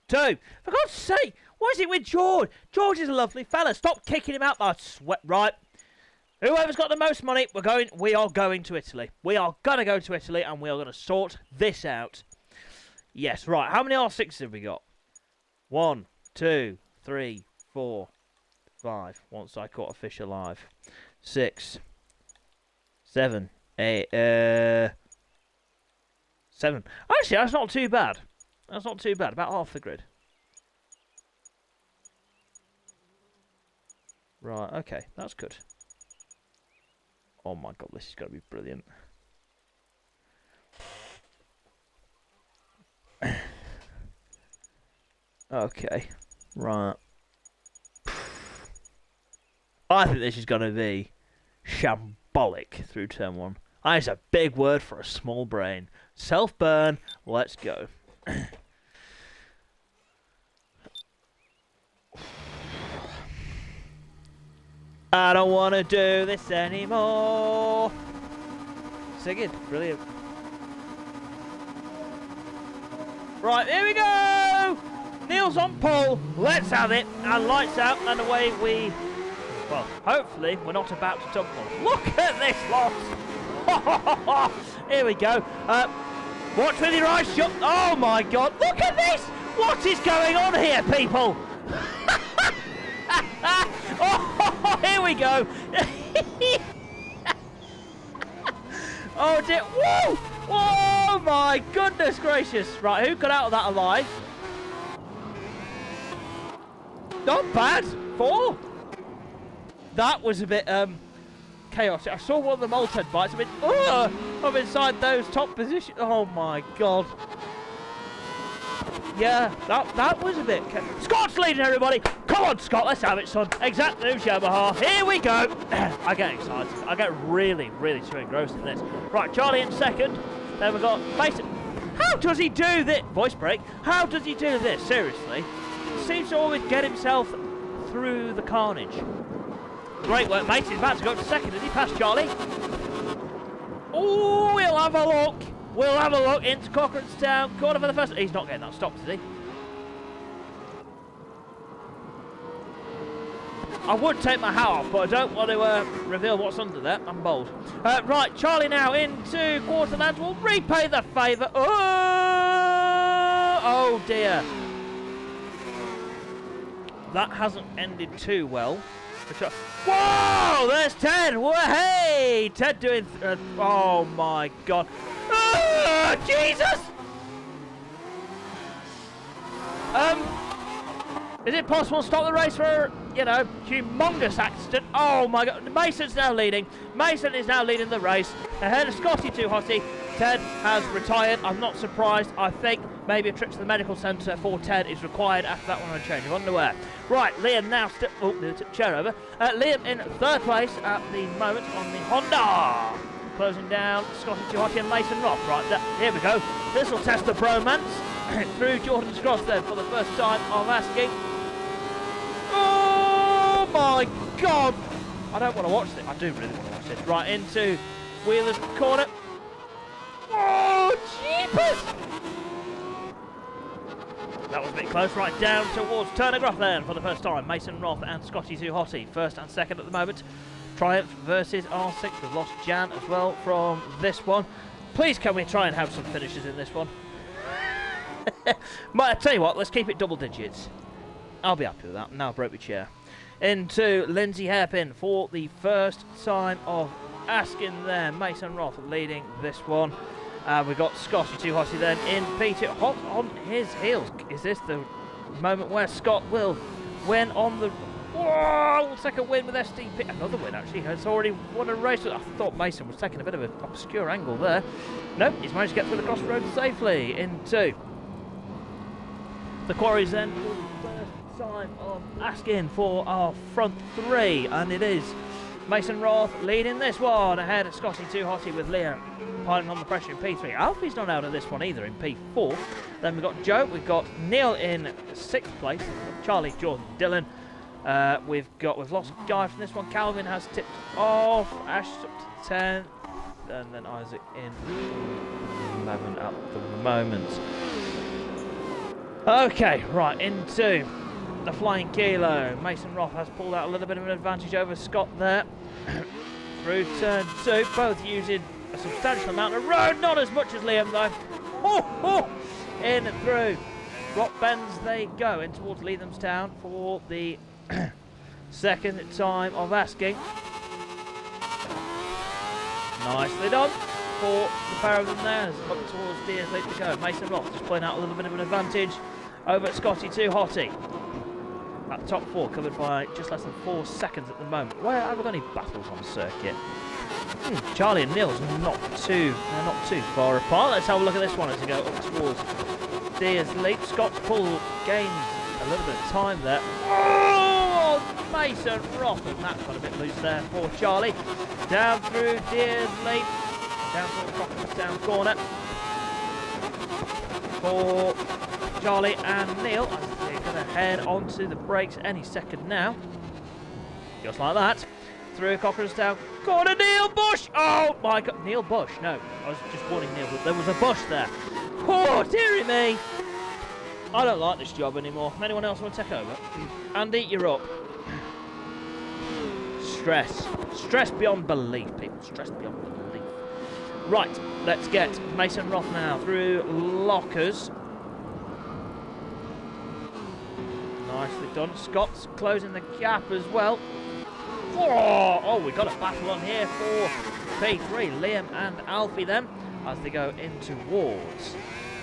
For God's sake. What is it with George? George is a lovely fella. Stop kicking him out. I sweat. Right. Whoever's got the most money, we are going to Italy. We are going to go to Italy and we are going to sort this out. Yes, right. How many R6s have we got? 1, 2, 3, 4, 5. Once I caught a fish alive. 6, 7, 8, 7. Actually, that's not too bad. That's not too bad. About half the grid. Right, okay. That's good. Oh my God, this is going to be brilliant. Okay. Right. I think this is going to be shambolic through turn 1. That is a big word for a small brain. Self-burn. Let's go. I don't want to do this anymore. Singing. Brilliant. Right, here we go. Neil's on pole. Let's have it. And lights out and away we Well, hopefully we're not about to tumble. Look at this lot! Here we go. Watch with your eyes shut. Oh my God! Look at this! What is going on here, people? Oh, here we go. Oh dear! Whoa! Whoa! My goodness gracious! Right, who got out of that alive? Not bad. 4. That was a bit chaotic. I saw one of the mole-head bites. I mean, I'm inside those top positions. Oh my God! Yeah, that was a bit. Scott's leading, everybody. Come on, Scott, let's have it, son. Exact news, Yamaha. Here we go. I get excited. I get really, really too engrossed in this. Right, Charlie in second. Then we've got Mason. How does he do this? Voice break. How does he do this? Seriously. Seems to always get himself through the carnage. Great work, mate. He's about to go up to second. Did he pass Charlie? Oh, we'll have a look. We'll have a look into Cochrane's Town. Corner for the first. He's not getting that stopped, is he? I would take my hat off, but I don't want to reveal what's under there. I'm bold. Right, Charlie now into Quarterlands. Will repay the favour. Oh dear. That hasn't ended too well. Whoa! There's Ted. Whoa, hey, Ted doing. Oh my God. Oh, Jesus! Is it possible to stop the race for, you know, humongous accident? Oh my God, Mason's now leading. Mason is now leading the race. Ahead of Scotty Too Hotty. Ted has retired. I'm not surprised. I think maybe a trip to the medical centre for Ted is required after that one on a change of underwear. Right, Liam now still. Oh, they took the chair over. Liam in third place at the moment on the Honda. Closing down Scotty Too Hotty and Mason Roth. Right, here we go. This will test the bromance. Through Jordan's Cross then for the first time of asking. Oh my God! I don't want to watch this. I do really want to watch this. Right, into Wheeler's corner. Oh, jeepers! That was a bit close. Right, down towards Turner Groff then for the first time. Mason Roth and Scotty Too Hotty. First and second at the moment. Triumph versus R6. We've lost Jan as well from this one. Please can we try and have some finishes in this one? But I tell you what, let's keep it double digits. I'll be happy with that. Now I broke my chair. Into Lindsay Hairpin for the first time of asking there. Mason Roth leading this one. We've got Scotty Too Hotty then in P2. Hot on his heels. Is this the moment where Scott will win on the... Whoa! Second win with SDP. Another win, actually. Has already won a race. I thought Mason was taking a bit of an obscure angle there. Nope, he's managed to get through the crossroads safely. Into the quarries then. First time of asking for our front three. And it is Mason Roth leading this one. Ahead of Scotty Too Hotty with Liam piling on the pressure in P3. Alfie's not out of this one either in P4. Then we've got Joe. We've got Neil in 6th place. We've got Charlie, Jordan, Dylan. We've lost Guy from this one. Calvin has tipped off. Ash up to 10th. And then Isaac in 11 at the moment. Okay, right, into the Flying Kilo. Mason Roth has pulled out a little bit of an advantage over Scott there. Through turn 2, both using a substantial amount of road, not as much as Liam though. In and through. Rock bends they go in towards Leathamstown for the second time of asking. Nicely done for the pair of them there. Up towards Deers Leap to go. Mason Roth just pulling out a little bit of an advantage over at Scotty Too Hotty. That top 4 covered by just less than 4 seconds at the moment. Where have we got any battles on circuit? Charlie and Neil's not too far apart. Let's have a look at this one as we go up towards Deers Leap. Scott's pull gains a little bit of time there. Oh, Mason Roth, and that got a bit loose there for Charlie. Down through Deers Leap, down towards Cochrane's Town corner for Charlie and Neil. They're going to head onto the brakes any second now. Just like that. Through Cochrane's Town corner, Neil Bush! Oh my God, Neil Bush, no. I was just warning Neil, but there was a bush there. Oh, dearie me. I don't like this job anymore. Anyone else want to take over? Andy, you're up. stress. Stress beyond belief, people. Stress beyond belief. Right, let's get Mason Roth now through lockers. Nicely done. Scott's closing the gap as well. Oh, we've got a battle on here for P3. Liam and Alfie then, as they go in towards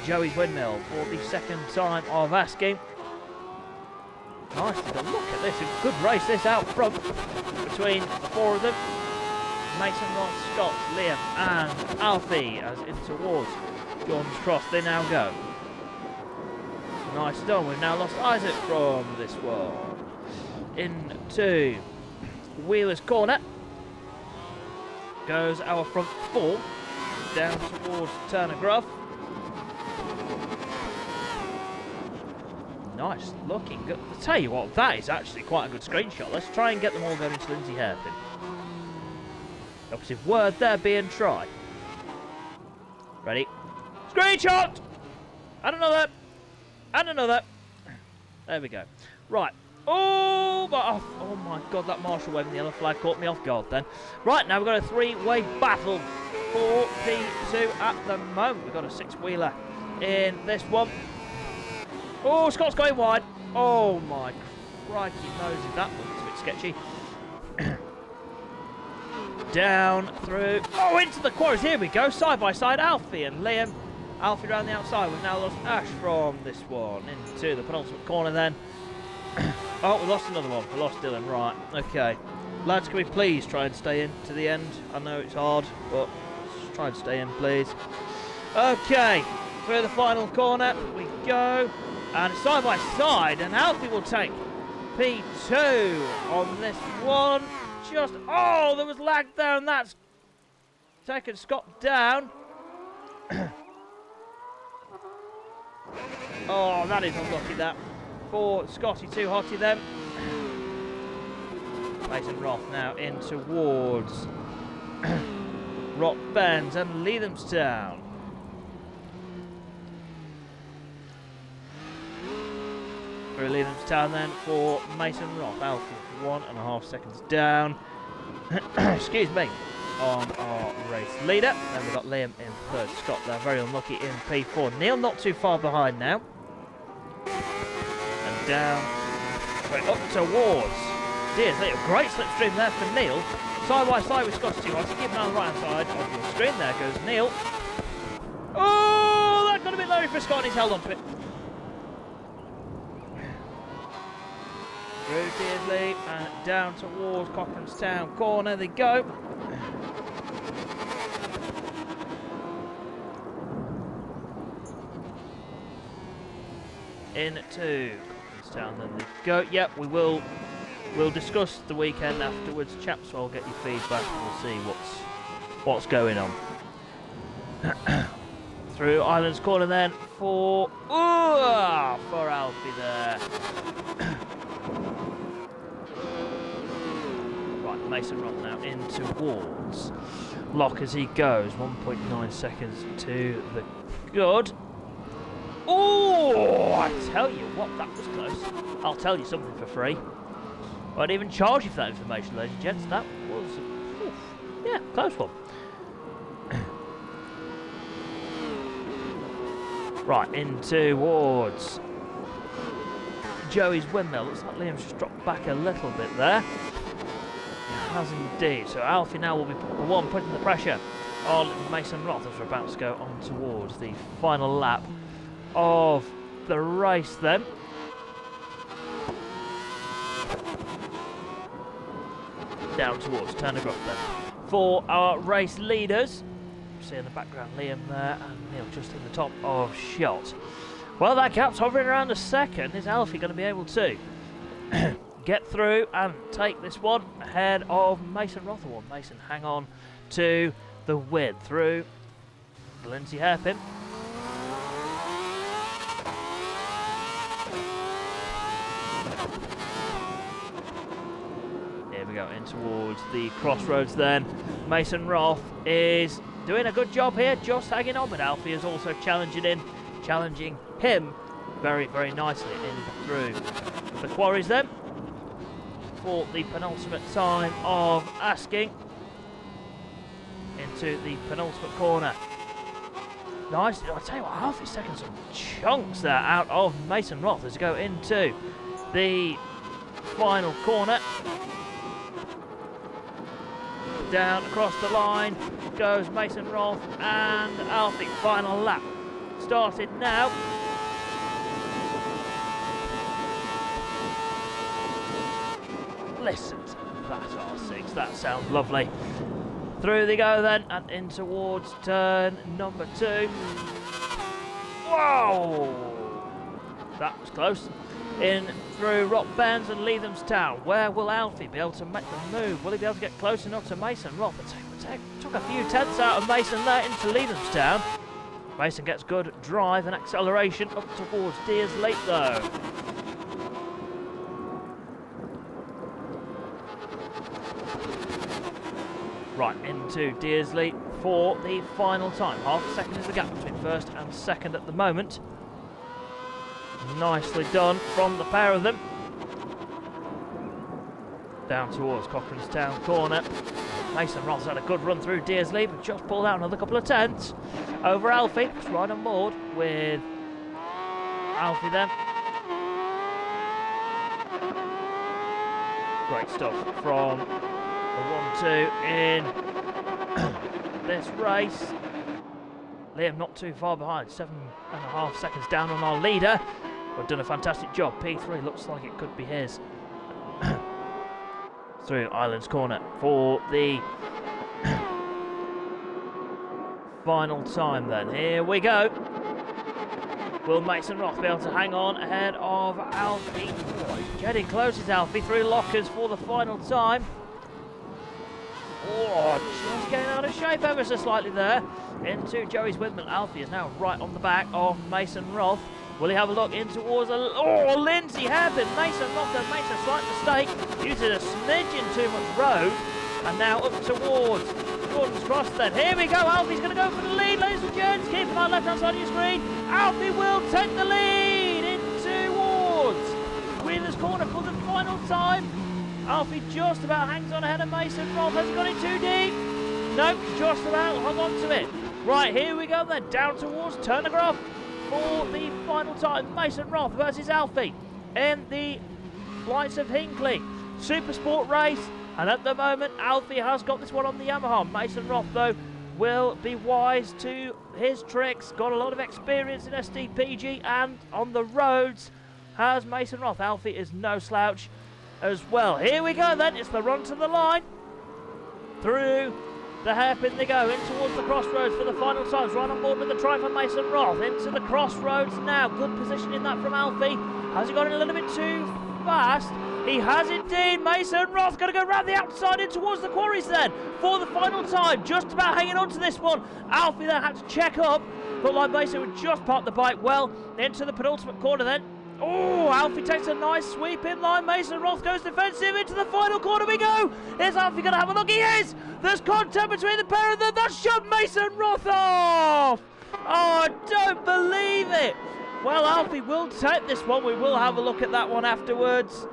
Joey's Windmill for the second time of asking. Nice to look at this. A good race this out front between the four of them. Mason Roth, Scott, Liam and Alfie as in towards Jordan's Cross they now go. Nice done. We've now lost Isaac from this one. Into Wheeler's Corner goes our front four. Down towards Turner Gruff. Nice looking good. I'll tell you what, that is actually quite a good screenshot. Let's try and get them all going into Lindsay Hairpin. Opposite word there being tried. Ready? Screenshot! And another. And another. There we go. Right. Oh my god, that marshal waving the yellow flag caught me off guard then. Right, now we've got a three-way battle for P2 at the moment. We've got a six-wheeler in this one. Oh, Scott's going wide. Oh my crikey nosy, that looks a bit sketchy. Down, through, oh, into the quarries. Here we go, side by side, Alfie and Liam. Alfie around the outside. We've now lost Ash from this one. Into the penultimate corner then. Oh, we lost another one. We lost Dylan, right. Okay. Lads, can we please try and stay in to the end? I know it's hard, but just try and stay in, please. Okay. Through the final corner we go. And side by side, and Alfie will take P2 on this one. Just, oh, there was lag there, and that's taken Scott down. Oh, that is unlucky, that. For Scotty too hotty then. Mason Roth now in towards Rock Bends and Leathamstown. For Leathamstown then for Mason Roth. Alfie 1.5 seconds down. Excuse me. On our race leader. Then we've got Liam in third. Scott there, very unlucky in P4. Neil not too far behind now. And down. Straight up towards. Dear, great slipstream there for Neil. Side by side with Scott too hot. Keep an eye on the right hand side of your screen. There goes Neil. Oh, that got a bit low for Scott and he's held onto it. Through Dearsley and down towards Cochrane's Town corner they go. Into Cochrane's Town then they go. Yep, we'll discuss the weekend afterwards, chaps, so I'll get your feedback and we'll see what's going on. Through Island's Corner then for Alfie there. Right, Mason Roth now in towards Lock as he goes. 1.9 seconds to the good. Oh, I tell you what, that was close. I'll tell you something for free. I didn't even charge you for that information, ladies and gents. That was, yeah, close one. Right, in towards Joey's Windmill. Looks like Liam's just dropped back a little bit there. He has indeed. So Alfie now will be the one putting the pressure on Mason Roth as we're about to go on towards the final lap of the race then. Down towards Turner Gruff then. For our race leaders, you see in the background Liam there and Neil just in the top of shot. Well, that gap's hovering around a second. Is Alfie going to be able to get through and take this one ahead of Mason Roth? Or Mason hang on to the win through the Lindsay Hairpin. We go in towards the crossroads then. Mason Roth is doing a good job here, just hanging on, but Alfie is also challenging him very, very nicely in through the quarries then. for the penultimate time of asking. Into the penultimate corner. Nice. I'll tell you what, Alfie's taking some chunks there out of Mason Roth as we go into the final corner. Down across the line goes Mason Roth and Alfie. Final lap started now. Listen to that R6, that sounds lovely. Through they go then, and in towards turn number 2. Whoa! That was close. In through Rock Bends and Leathamstown. Where will Alfie be able to make the move? Will he be able to get close enough to Mason Roth? Took a few tenths out of Mason there into Leathamstown. Mason gets good drive and acceleration up towards Deersley though. Right, into Deersley for the final time. Half a second is the gap between first and second at the moment. Nicely done from the pair of them. Down towards Cochranstown corner. Mason Roth's had a good run through Deersley, but just pulled out another couple of tenths over Alfie. Just right on board with Alfie then. Great stuff from the 1-2 in this race. Liam not too far behind, 7.5 seconds down on our leader. We've done a fantastic job. P3 looks like it could be his. Through Islands corner for the final time then. Here we go. Will Mason Roth be able to hang on ahead of Alfie? Getting close is Alfie through lockers for the final time. Oh, just getting out of shape ever so slightly there. Into Joey's Whitman. Alfie is now right on the back of Mason Roth. Will he have a look in towards Lindsay hairpin. Mason Roth has made a slight mistake, using a smidgen too much road. And now up towards Jordan's Cross then. Here we go, Alfie's going to go for the lead, ladies and gents. Keep an eye left hand side of your screen. Alfie will take the lead in towards Wheeler's corner for the final time. Alfie just about hangs on ahead of Mason Roth. Has he got it too deep? Nope, just about hung on to it. Right, here we go then, down towards Turnergroff for the final time. Mason Roth versus Alfie in the lights of Hinckley Super Sport race. And at the moment, Alfie has got this one on the Yamaha. Mason Roth, though, will be wise to his tricks. Got a lot of experience in SDPG and on the roads has Mason Roth. Alfie is no slouch as well. Here we go then. It's the run to the line. Through the hairpin they go, in towards the crossroads for the final times. Right on board with the try for Mason Roth. Into the crossroads now. Good position in that from Alfie. Has he got it a little bit too fast? He has indeed. Mason Roth going to go round the outside in towards the quarries then for the final time. Just about hanging on to this one. Alfie then had to check up. Looked like Mason would just park the bike well into the penultimate corner then. Oh, Alfie takes a nice sweep in line. Mason Roth goes defensive into the final corner we go. Is Alfie going to have a look? He is. There's contact between the pair of them. That shoved Mason Roth off. Oh, I don't believe it. Well, Alfie will take this one. We will have a look at that one afterwards.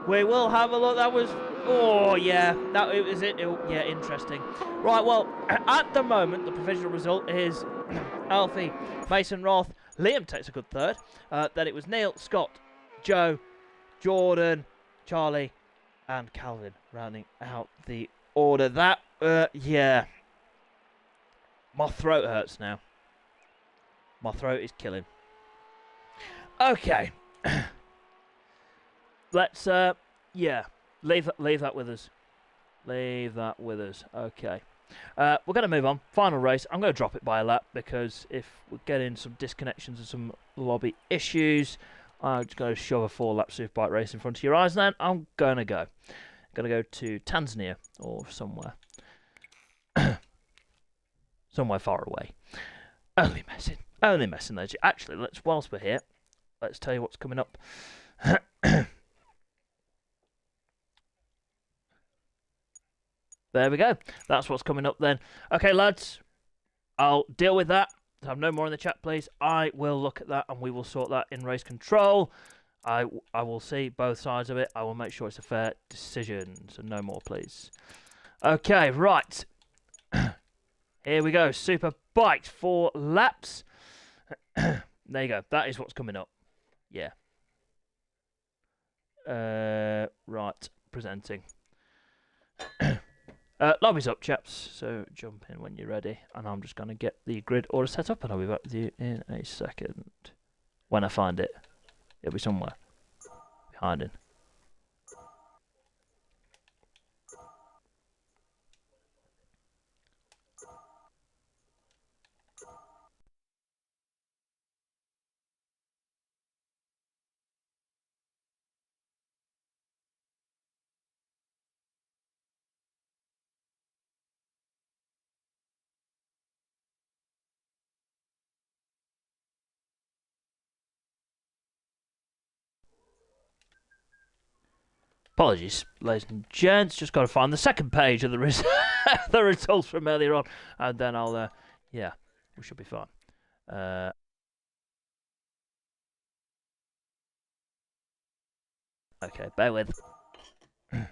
We will have a look. That was, oh yeah, that it was it. Yeah, interesting. Right, well, at the moment, the provisional result is Alfie, Mason Roth. Liam takes a good third. Then it was Neil, Scott, Joe, Jordan, Charlie, and Calvin rounding out the order. That, yeah. My throat hurts now. My throat is killing. Okay. Let's, yeah, leave that with us. Leave that with us. Okay. We're going to move on. Final race. I'm going to drop it by a lap because if we're getting some disconnections and some lobby issues, I'm just going to shove a 4-lap superbike race in front of your eyes then. I'm going to go. Going to go to Tanzania or somewhere. Somewhere far away. Only messing. Only messing those. Actually, whilst we're here, let's tell you what's coming up. There we go. That's what's coming up then. Okay, lads. I'll deal with that. Have no more in the chat, please. I will look at that and we will sort that in race control. I will see both sides of it. I will make sure it's a fair decision. So no more, please. Okay, right. Here we go. Super bike 4 laps. There you go. That is what's coming up. Yeah. Right. Presenting. Lobby's up, chaps. So jump in when you're ready. And I'm just going to get the grid order set up. And I'll be back with you in a second. When I find it. It'll be somewhere. Behind it. Apologies, ladies and gents. Just got to find the second page of the the results from earlier on, and then I'll, yeah, we should be fine. Okay, bear with. Okay.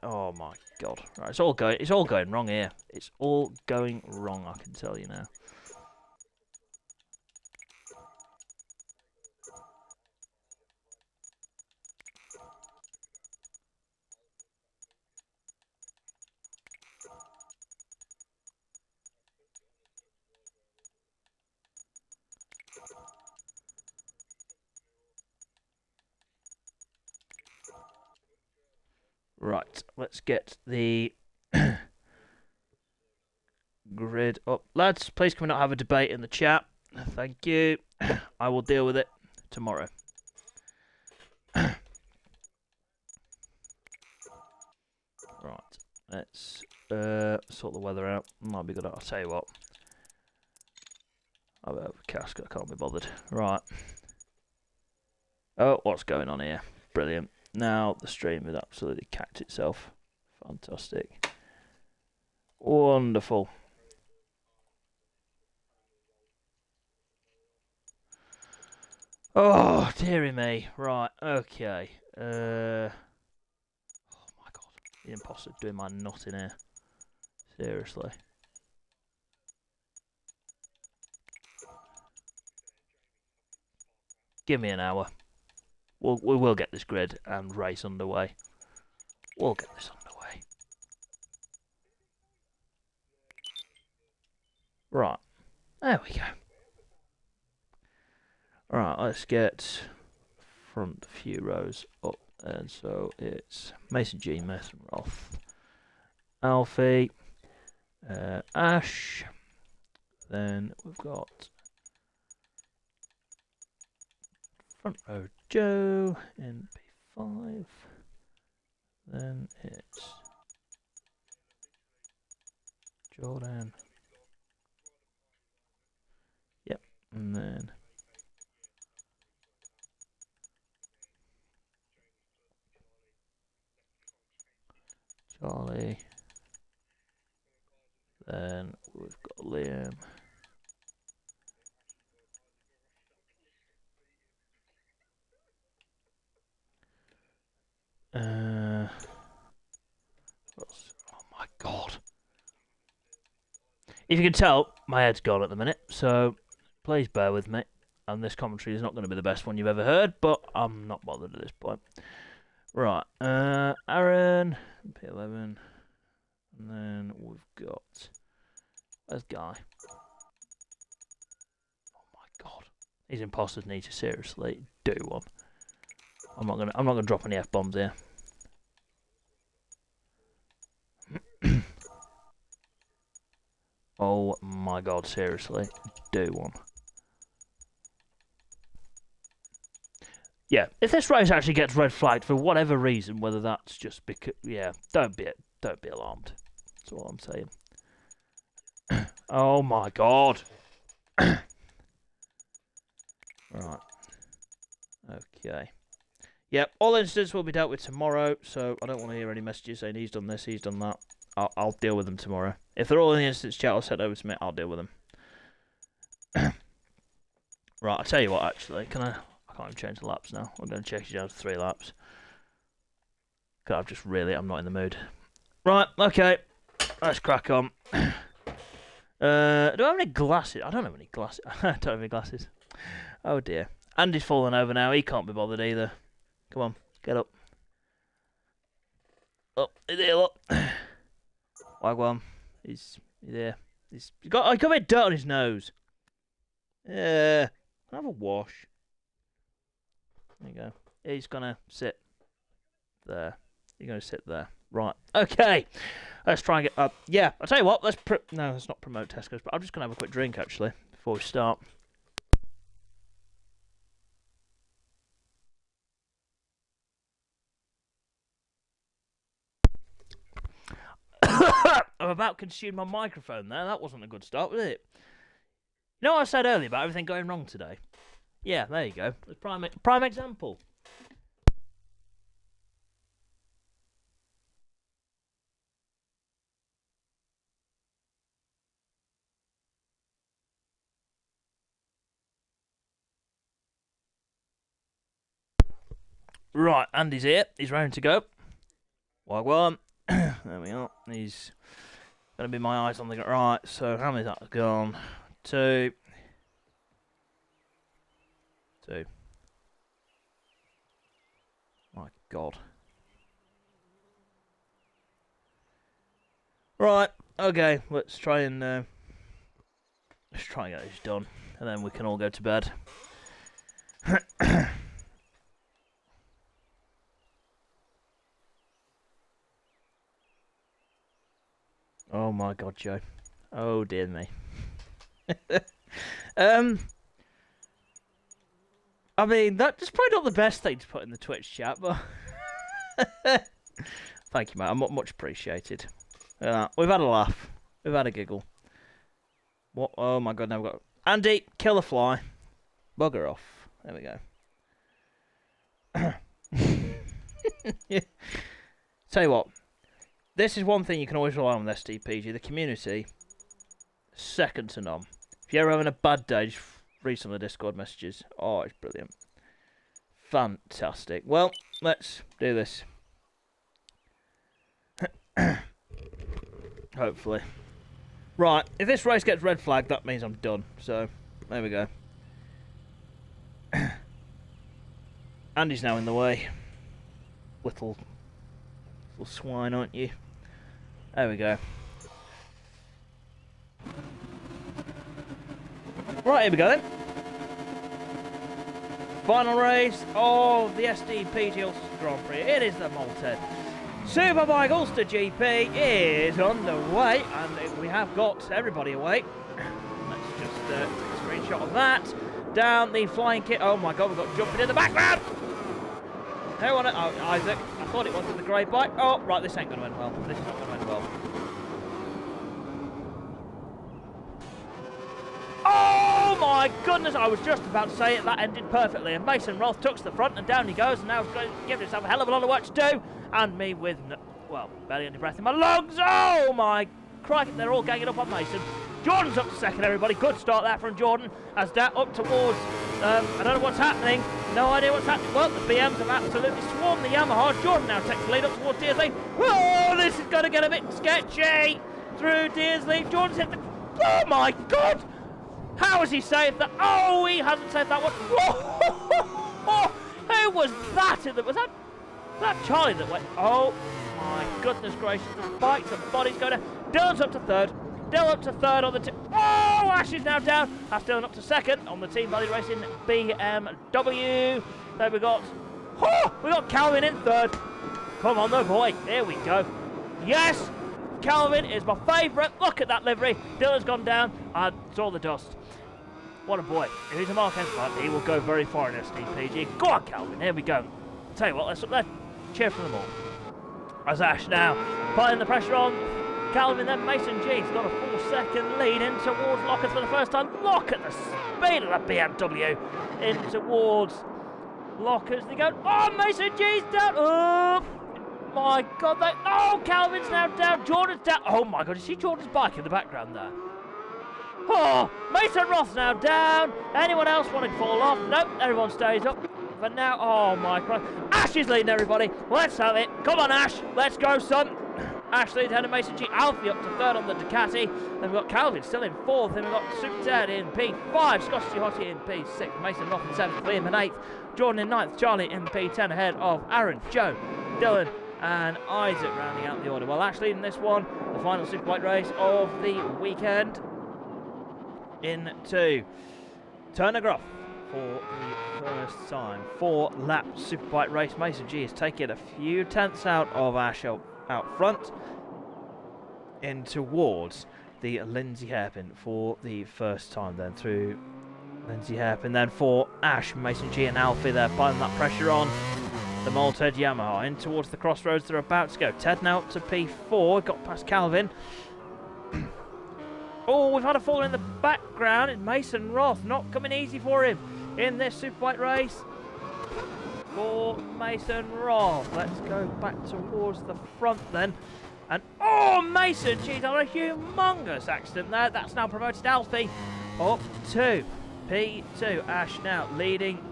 Oh my god. Right, it's all going wrong here. It's all going wrong. I can tell you now. Right, let's get the grid up. Lads, please can we not have a debate in the chat? Thank you. I will deal with it tomorrow. Right, let's sort the weather out. Might be good. I'll tell you what. I'll be overcast, I can't be bothered. Right. Oh, what's going on here? Brilliant. Now the stream has absolutely cacked itself. Fantastic. Wonderful. Oh, dearie me. Right, okay. Oh my god. The imposter doing my nut in here. Seriously. Give me an hour. We will get this grid and race underway. We'll get this underway. Right. There we go. Right, let's get front few rows up. And so it's Mason G, Mason Roth, Alfie, Ash. Then we've got front row Joe in P5. Then it's Jordan. Yep, and then Charlie. Then we've got Liam. Oh my god. If you can tell, my head's gone at the minute, so please bear with me. And this commentary is not going to be the best one you've ever heard, but I'm not bothered at this point. Right, Aaron, P11, and then we've got, where's Guy? Oh my god, these imposters need to seriously do one. I'm not gonna drop any F-bombs here. Oh my god, seriously, do one. Yeah, if this race actually gets red flagged for whatever reason, whether that's just because, yeah, don't be alarmed. That's all I'm saying. Oh my god. Right. Okay. Yep, all incidents will be dealt with tomorrow, so I don't want to hear any messages saying he's done this, he's done that. I'll deal with them tomorrow. If they're all in the instance chat or sent over to me, I'll deal with them. Right, I'll tell you what, actually. I can't even change the laps now. I'm going to change it down to 3 laps. Because I'm not in the mood. Right, okay. Let's crack on. Do I have any glasses? I don't have any glasses. I don't have any glasses. Oh dear. Andy's fallen over now. He can't be bothered either. Come on, get up. Up, he's here, look. Wagwan. He's there. He's got a bit of dirt on his nose. Yeah. Have a wash. There you go. He's gonna sit there. You're gonna sit there. Right. Okay. Let's try and get up. Yeah. I'll tell you what. No, let's not promote Tesco's. But I'm just gonna have a quick drink actually before we start. I'm about to consume my microphone there. That wasn't a good start, was it? You know what I said earlier about everything going wrong today? Yeah, there you go. Prime example. Right, Andy's here. He's ready to go. Wagwan. There we are. He's going to be my eyes on the... Right, so how many's that gone? 2. My God. Right, okay. Let's try and get this done. And then we can all go to bed. Oh my God, Joe. Oh dear me. I mean, that's probably not the best thing to put in the Twitch chat, but thank you, mate. I'm much appreciated. We've had a laugh. We've had a giggle. What? Oh my God, now we've got Andy, kill a fly. Bugger off. There we go. Tell you what. This is one thing you can always rely on with SDPG. The community, second to none. If you're having a bad day, just read some of the Discord messages. Oh, it's brilliant. Fantastic. Well, let's do this. Hopefully. Right, if this race gets red flagged, that means I'm done. So, there we go. Andy's now in the way. Little swine, aren't you? There we go. Right, here we go then. Final race of the SDPG Ulster Grand Prix. It is the Malted Superbike Ulster GP is underway, and we have got everybody away. Let's just take a screenshot of that. Down the flying kit. Oh my God, we've got jumping in the background. Who on it? Oh, Isaac. I thought it was the grey bike. Oh, right, this ain't going to end well. This is not going to end well. Oh my goodness, I was just about to say it. That ended perfectly. And Mason Roth tucks the front and down he goes. And now he's going to give himself a hell of a lot of work to do. And me with, well, barely any breath in my lungs. Oh my crikey, they're all ganging up on Mason. Jordan's up to second, everybody. Good start there from Jordan. As that up towards, I don't know what's happening. No idea what's happening. Well, the BMs have absolutely swarmed the Yamaha. Jordan now takes the lead up towards Dearsley. Oh, this is going to get a bit sketchy. Through Dearsley. Jordan's hit the... Oh, my God. How has he saved that? Oh, he hasn't saved that one. Whoa. Who was that? Was that Charlie that went... Oh, my goodness gracious. The spikes and bodies go down. Dylan's up to third. Dylan up to third on the team. Oh, Ash is now down. Ash Dylan up to second on the Team Valley Racing BMW. There we got Calvin in third. Come on, though, boy. Here we go. Yes, Calvin is my favourite. Look at that livery. Dylan's gone down. I saw the dust. What a boy. If he's a Mark fan, he will go very far in SDPG. Go on, Calvin. Here we go. Tell you what, let's cheer for them all. As Ash now putting the pressure on Calvin, then Mason G's got a 4-second lead in towards Lockers for the first time. Look at the speed of the BMW in towards Lockers. They go, oh, Mason G's down. Oh, my God. Oh, Calvin's now down. Jordan's down. Oh, my God. You see Jordan's bike in the background there? Oh, Mason Roth's now down. Anyone else want to fall off? Nope, everyone stays up. But now, oh my Christ. Ash is leading everybody. Let's have it. Come on, Ash. Let's go, son. Ash leads ahead of Mason G. Alfie up to third on the Ducati. Then we've got Calvin still in fourth. Then we've got Super Ted in P5. Scotty Hottie in P6. Mason Roth in seventh. Liam in eighth. Jordan in ninth. Charlie in P10 ahead of Aaron, Joe, Dylan and Isaac rounding out the order. Well, Ash leading this one. The final Superbike race of the weekend. Into Turner Groff for the first time. 4-lap Superbike race. Mason G is taking a few tenths out of Ash out front in towards the Lindsay Hairpin for the first time. Then through Lindsay Hairpin, then for Ash, Mason G and Alfie there piling that pressure on the Malted Yamaha in towards the crossroads they're about to go. Ted now up to P4, got past Calvin. Oh, we've had a fall in the background. It's Mason Roth, not coming easy for him in this Superbike race. For Mason Roth, let's go back towards the front then. And oh, Mason, geez, had a humongous accident there. That's now promoted Alfie up to P2. Ash now leading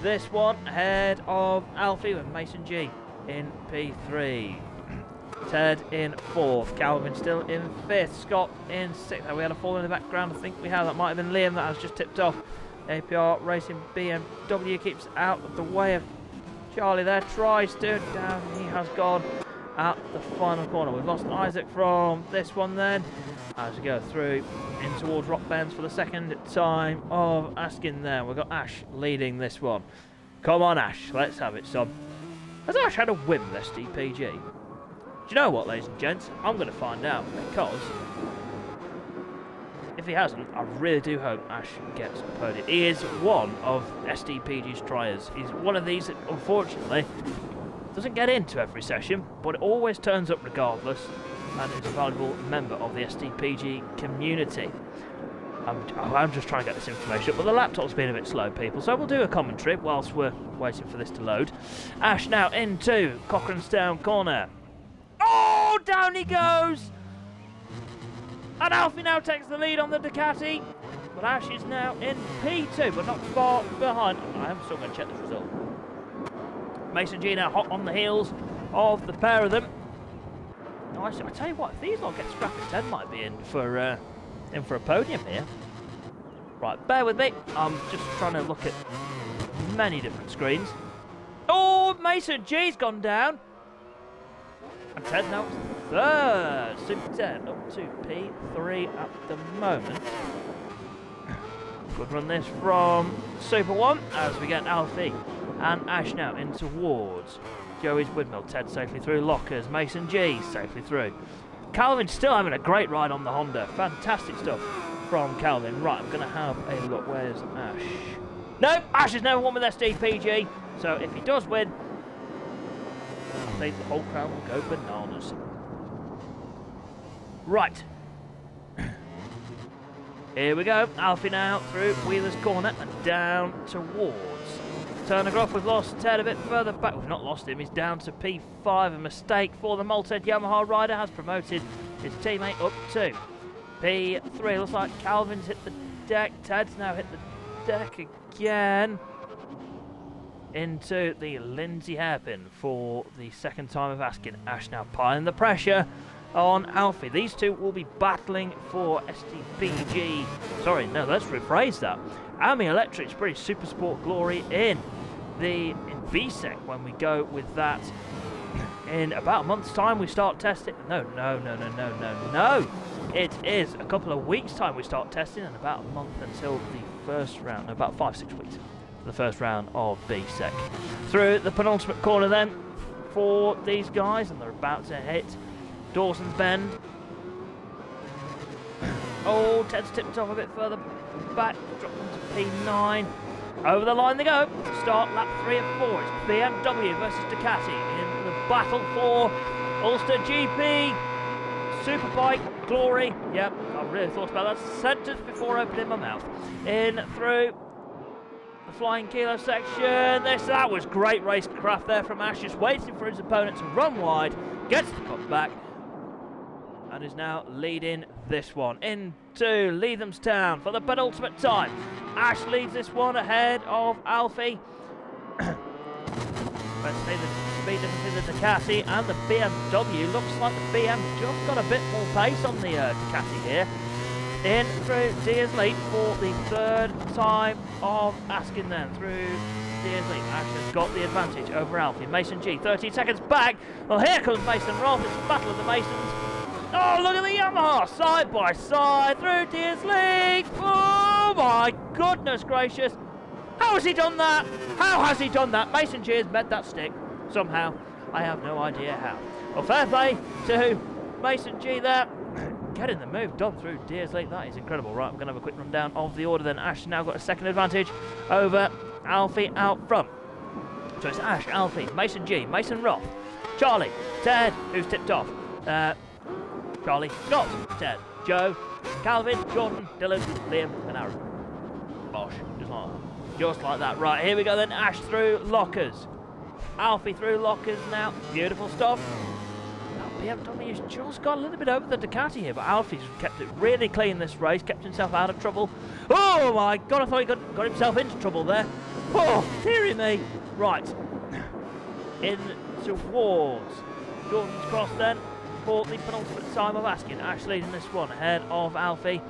this one ahead of Alfie with Mason G in P3. Ted in fourth, Calvin still in fifth, Scott in sixth. We had a fall in the background, I think we have. That might have been Liam that has just tipped off. APR Racing BMW keeps out of the way of Charlie there, tries to, down he has gone at the final corner. We've lost Isaac from this one then, as we go through in towards Rock Bends for the second time of asking there. We've got Ash leading this one. Come on, Ash, let's have it, son. Has Ash had a win with SDPG? Do you know what, ladies and gents? I'm going to find out, because if he hasn't, I really do hope Ash gets a podium. He is one of SDPG's triers. He's one of these that, unfortunately, doesn't get into every session, but it always turns up regardless, and is a valuable member of the SDPG community. I'm just trying to get this information up, but the laptop's been a bit slow, people, so we'll do a commentary whilst we're waiting for this to load. Ash now into Cochrane's Down corner. Oh, down he goes! And Alfie now takes the lead on the Ducati. But Ash is now in P2, but not far behind. I am still going to check this result. Mason G now hot on the heels of the pair of them. Nice. I tell you what, if these lot get scrapped, Ted might be in for a podium here. Right, bear with me. I'm just trying to look at many different screens. Oh, Mason G's gone down. And Ted now third. Super Ted up to P3 at the moment. Good run this from Super 1 as we get Alfie and Ash now in towards Joey's Windmill. Ted safely through Lockers. Mason G safely through. Calvin still having a great ride on the Honda. Fantastic stuff from Calvin. Right, I'm going to have a look. Where's Ash? Nope, Ash has never won with SDPG. So if he does win, I think the whole crowd will go bananas. Right. Here we go. Alfie now through Wheeler's Corner and down towards Turner Groff. We've lost Ted a bit further back. We've not lost him. He's down to P5. A mistake for the Malted Yamaha rider. Has promoted his teammate up to P3. Looks like Calvin's hit the deck. Ted's now hit the deck again. Into the Lindsay Hairpin for the second time of asking. Ash now piling the pressure on Alfie. These two will be battling for SDPG. Sorry, no, let's rephrase that. Ami Electric's British Super Sport Glory in BSEC when we go with that. In about a month's time we start testing. No. It is a couple of weeks' time we start testing, and about a month until the first round. About 5-6 weeks. The first round of BSEC. Through the penultimate corner then for these guys, and they're about to hit Dawson's Bend. Oh, Ted's tipped off a bit further back, dropped into P9. Over the line they go to start lap 3 and 4. It's BMW versus Ducati in the battle for Ulster GP. Superbike Glory. Yep, I really thought about that sentence before opening my mouth. In through the Flying Kilo section. That was great racecraft there from Ash, just waiting for his opponent to run wide, gets the cut back. and is now leading this one into Leathamstown for the penultimate time. Ash leads this one ahead of Alfie. Let's see the speed difference in the Ducati and the BMW. Looks like the BM just got a bit more pace on the Ducati here. In through Dearsley for the third time of asking then through Dearsley. Ash has got the advantage over Alfie. Mason G 13 seconds back. Well, here comes Mason Roth. It's a battle of the Masons. Oh, look at the Yamaha side by side through Dearsley. Oh my goodness gracious. How has he done that? How has he done that? Mason G has met that stick somehow. I have no idea how. Well, fair play to Mason G there. Getting the move done through Dearsley. That is incredible. Right, I'm going to have a quick rundown of the order then. Ash has now got a second advantage over Alfie out front. So it's Ash, Alfie, Mason G, Mason Roth, Charlie, Ted, who's tipped off. Charlie, Scott, Ted, Joe, Calvin, Jordan, Dylan, Liam and Aaron. Bosh, just like that. Right, here we go then. Ash through lockers. Alfie through lockers now. Beautiful stuff. BMW's just got a little bit over the Ducati here, but Alfie's kept it really clean this race, kept himself out of trouble. Oh my god, I thought he got himself into trouble there. Oh, dearie me. Right, in towards Jordan's Cross then for the penultimate time of asking. Ash leading this one ahead of Alfie.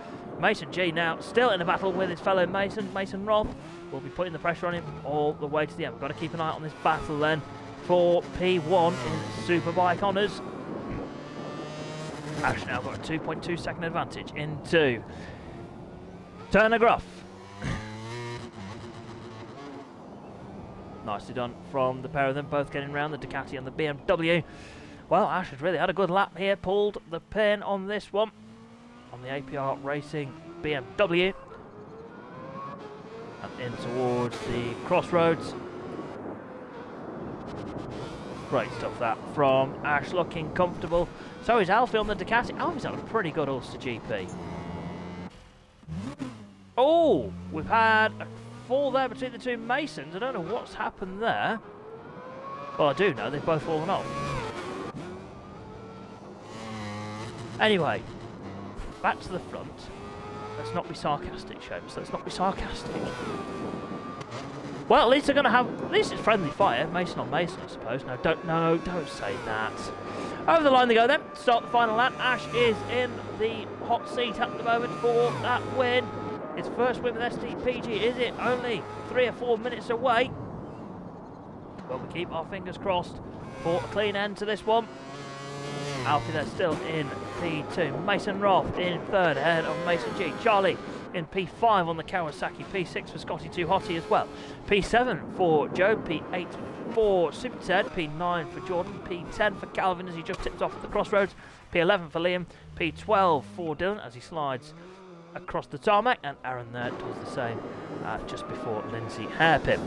Mason G now still in a battle with his fellow Mason Roth. Will be putting the pressure on him all the way to the end. Got to keep an eye on this battle then for P1 in Superbike Honours. Ash now got a 2.2 second advantage into Turner Gruff. Nicely done from the pair of them, both getting round the Ducati and the BMW. Well, Ash has really had a good lap here, pulled the pin on this one, on the APR Racing BMW. And in towards the crossroads. Great stuff that from Ash, looking comfortable. So is Alfie on the Ducati. Alfie's had a pretty good Ulster GP. Oh, we've had a fall there between the two Masons. I don't know what's happened there. Well, I do know they've both fallen off. Anyway, back to the front. Let's not be sarcastic, Shapes. Let's not be sarcastic. Well, at least they're going to have... At least it's friendly fire. Mason on Mason, I suppose. No, don't say that. Over the line they go then. Start the final lap. Ash is in the hot seat at the moment for that win. His first win with SDPG. Is it only 3 or 4 minutes away? But we keep our fingers crossed for a clean end to this one. Alfie there still in P2. Mason Roth in third ahead of Mason G. Charlie in P5 on the Kawasaki. P6 for Scotty 2 Hottie as well. P7 for Joe. P8 for Super Ted. P9 for Jordan. P10 for Calvin as he just tipped off at the crossroads. P11 for Liam. P12 for Dylan as he slides across the tarmac. And Aaron there does the same just before Lindsay hairpin.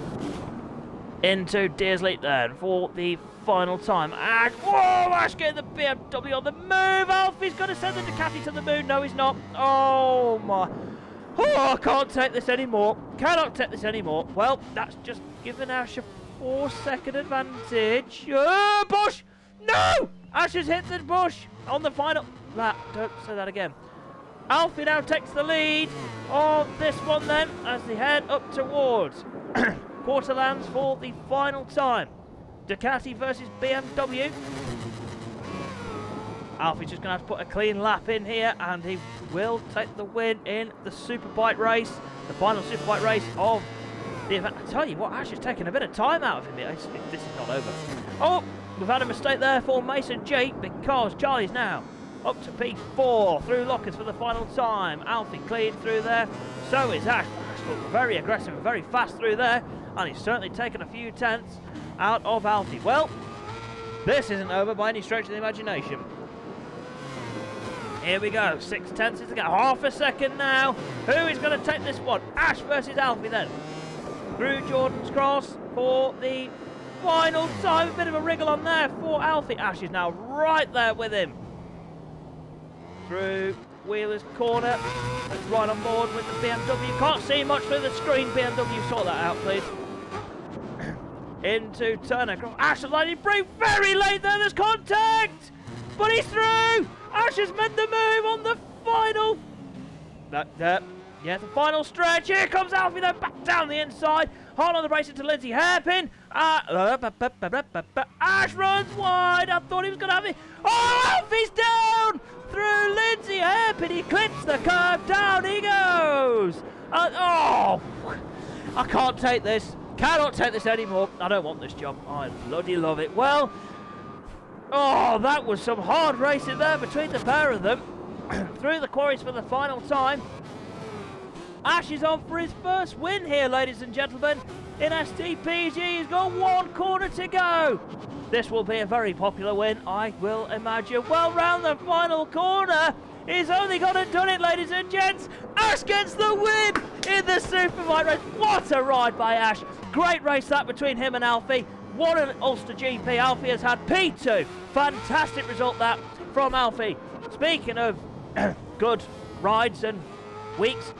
Into Dearsley then for the final time. And whoa, Ash getting the BMW on the move. Alfie's going to send the Ducati to the moon. No, he's not. Oh my. Oh, I can't take this anymore. Cannot take this anymore. Well, that's just given Ash a 4-second advantage. Oh, Bush! No! Ash has hit the bush on the final lap. Don't say that again. Alfie now takes the lead of this one then as they head up towards Quarterlands for the final time. Ducati versus BMW. Alfie's just going to have to put a clean lap in here and he will take the win in the Superbike race. The final Superbike race of the event. I tell you what, Ash is taking a bit of time out of him here. This is not over. Oh, we've had a mistake there for Mason G because Charlie's now up to P4 through lockers for the final time. Alfie clean through there. So is Ash. Ash looks very aggressive and very fast through there. And he's certainly taken a few tenths out of Alfie. Well, this isn't over by any stretch of the imagination. Here we go, 6 tenths to go, half a second now. Who is going to take this one? Ash versus Alfie then. Through Jordan's Cross for the final time. A bit of a wriggle on there for Alfie. Ash is now right there with him. Through Wheeler's Corner. That's right on board with the BMW. Can't see much through the screen. BMW, sort that out, please. Into Turner. Ash is landing brave very late there. There's contact. But he's through. Ash has made the move on the final. Yeah, the final stretch. Here comes Alfie though, back down the inside. Hard on the brace into Lindsay hairpin. Ash runs wide. I thought he was going to have it. Oh, Alfie's down through Lindsay hairpin. He clips the curve. Down he goes. Oh, I can't take this. Cannot take this anymore. I don't want this job. I bloody love it. Well, oh, that was some hard racing there between the pair of them. Through the quarries for the final time. Ash is on for his first win here, ladies and gentlemen, in SDPG. He's got one corner to go. This will be a very popular win, I will imagine. Well, round the final corner, he's only got to done it, ladies and gents. Ash gets the win in the superbike race. What a ride by Ash. Great race that between him and Alfie. What an Ulster GP. Alfie has had P2. Fantastic result that from Alfie. Speaking of good rides and weeks,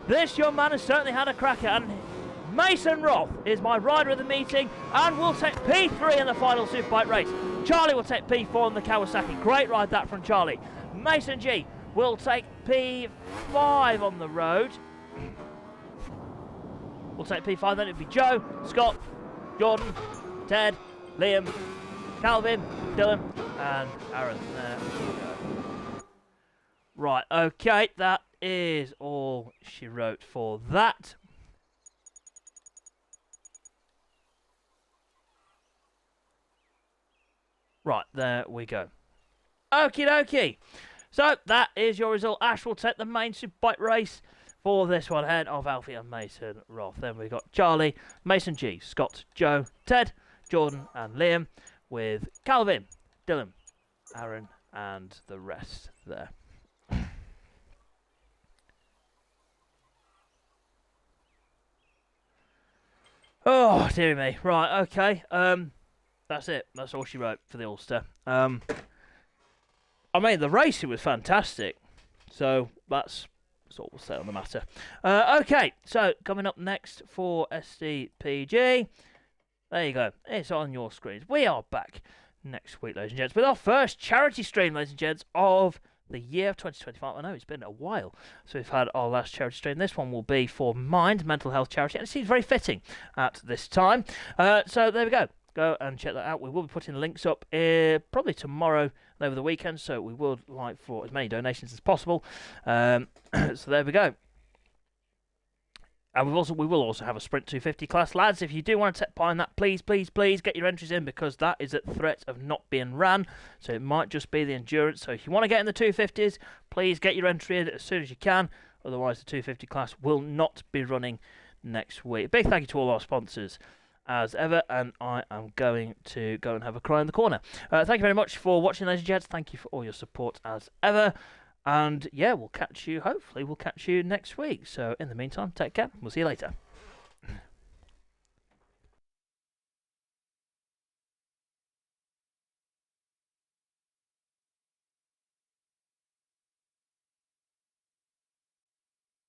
this young man has certainly had a cracker, and Mason Roth is my rider of the meeting and will take P3 in the final superbike race. Charlie will take P4 in the Kawasaki. Great ride that from Charlie. Mason G will take P5 on the road. We'll take P5, then it'll be Joe, Scott, Jordan, Ted, Liam, Calvin, Dylan and Aaron. There we go. Right, okay, that is all she wrote for that. Right, there we go. Okie dokie. So that is your result. Ash will take the main superbike race for this one ahead of Alfie and Mason Roth. Then we've got Charlie, Mason G, Scott, Joe, Ted, Jordan and Liam, with Calvin, Dylan, Aaron and the rest there. Oh, dearie me. Right, okay. That's it. That's all she wrote for the Ulster. I mean, the racing was fantastic. So, that's all we'll say on the matter. Okay, so coming up next for SDPG. There you go. It's on your screens. We are back next week, ladies and gents, with our first charity stream, ladies and gents, of the year of 2025. I know it's been a while, so we've had our last charity stream. This one will be for Mind Mental Health Charity, and it seems very fitting at this time. So there we go. Go and check that out. We will be putting links up probably tomorrow and over the weekend, so we would like for as many donations as possible. So there we go. And we will also have a Sprint 250 class. Lads, if you do want to take part in that, please get your entries in, because that is at threat of not being ran. So it might just be the endurance. So if you want to get in the 250s, please get your entry in as soon as you can. Otherwise, the 250 class will not be running next week. Big thank you to all our sponsors as ever, and I am going to go and have a cry in the corner. Thank you very much for watching, ladies and gents. Thank you for all your support as ever. And yeah, hopefully we'll catch you next week. So in the meantime, take care. We'll see you later.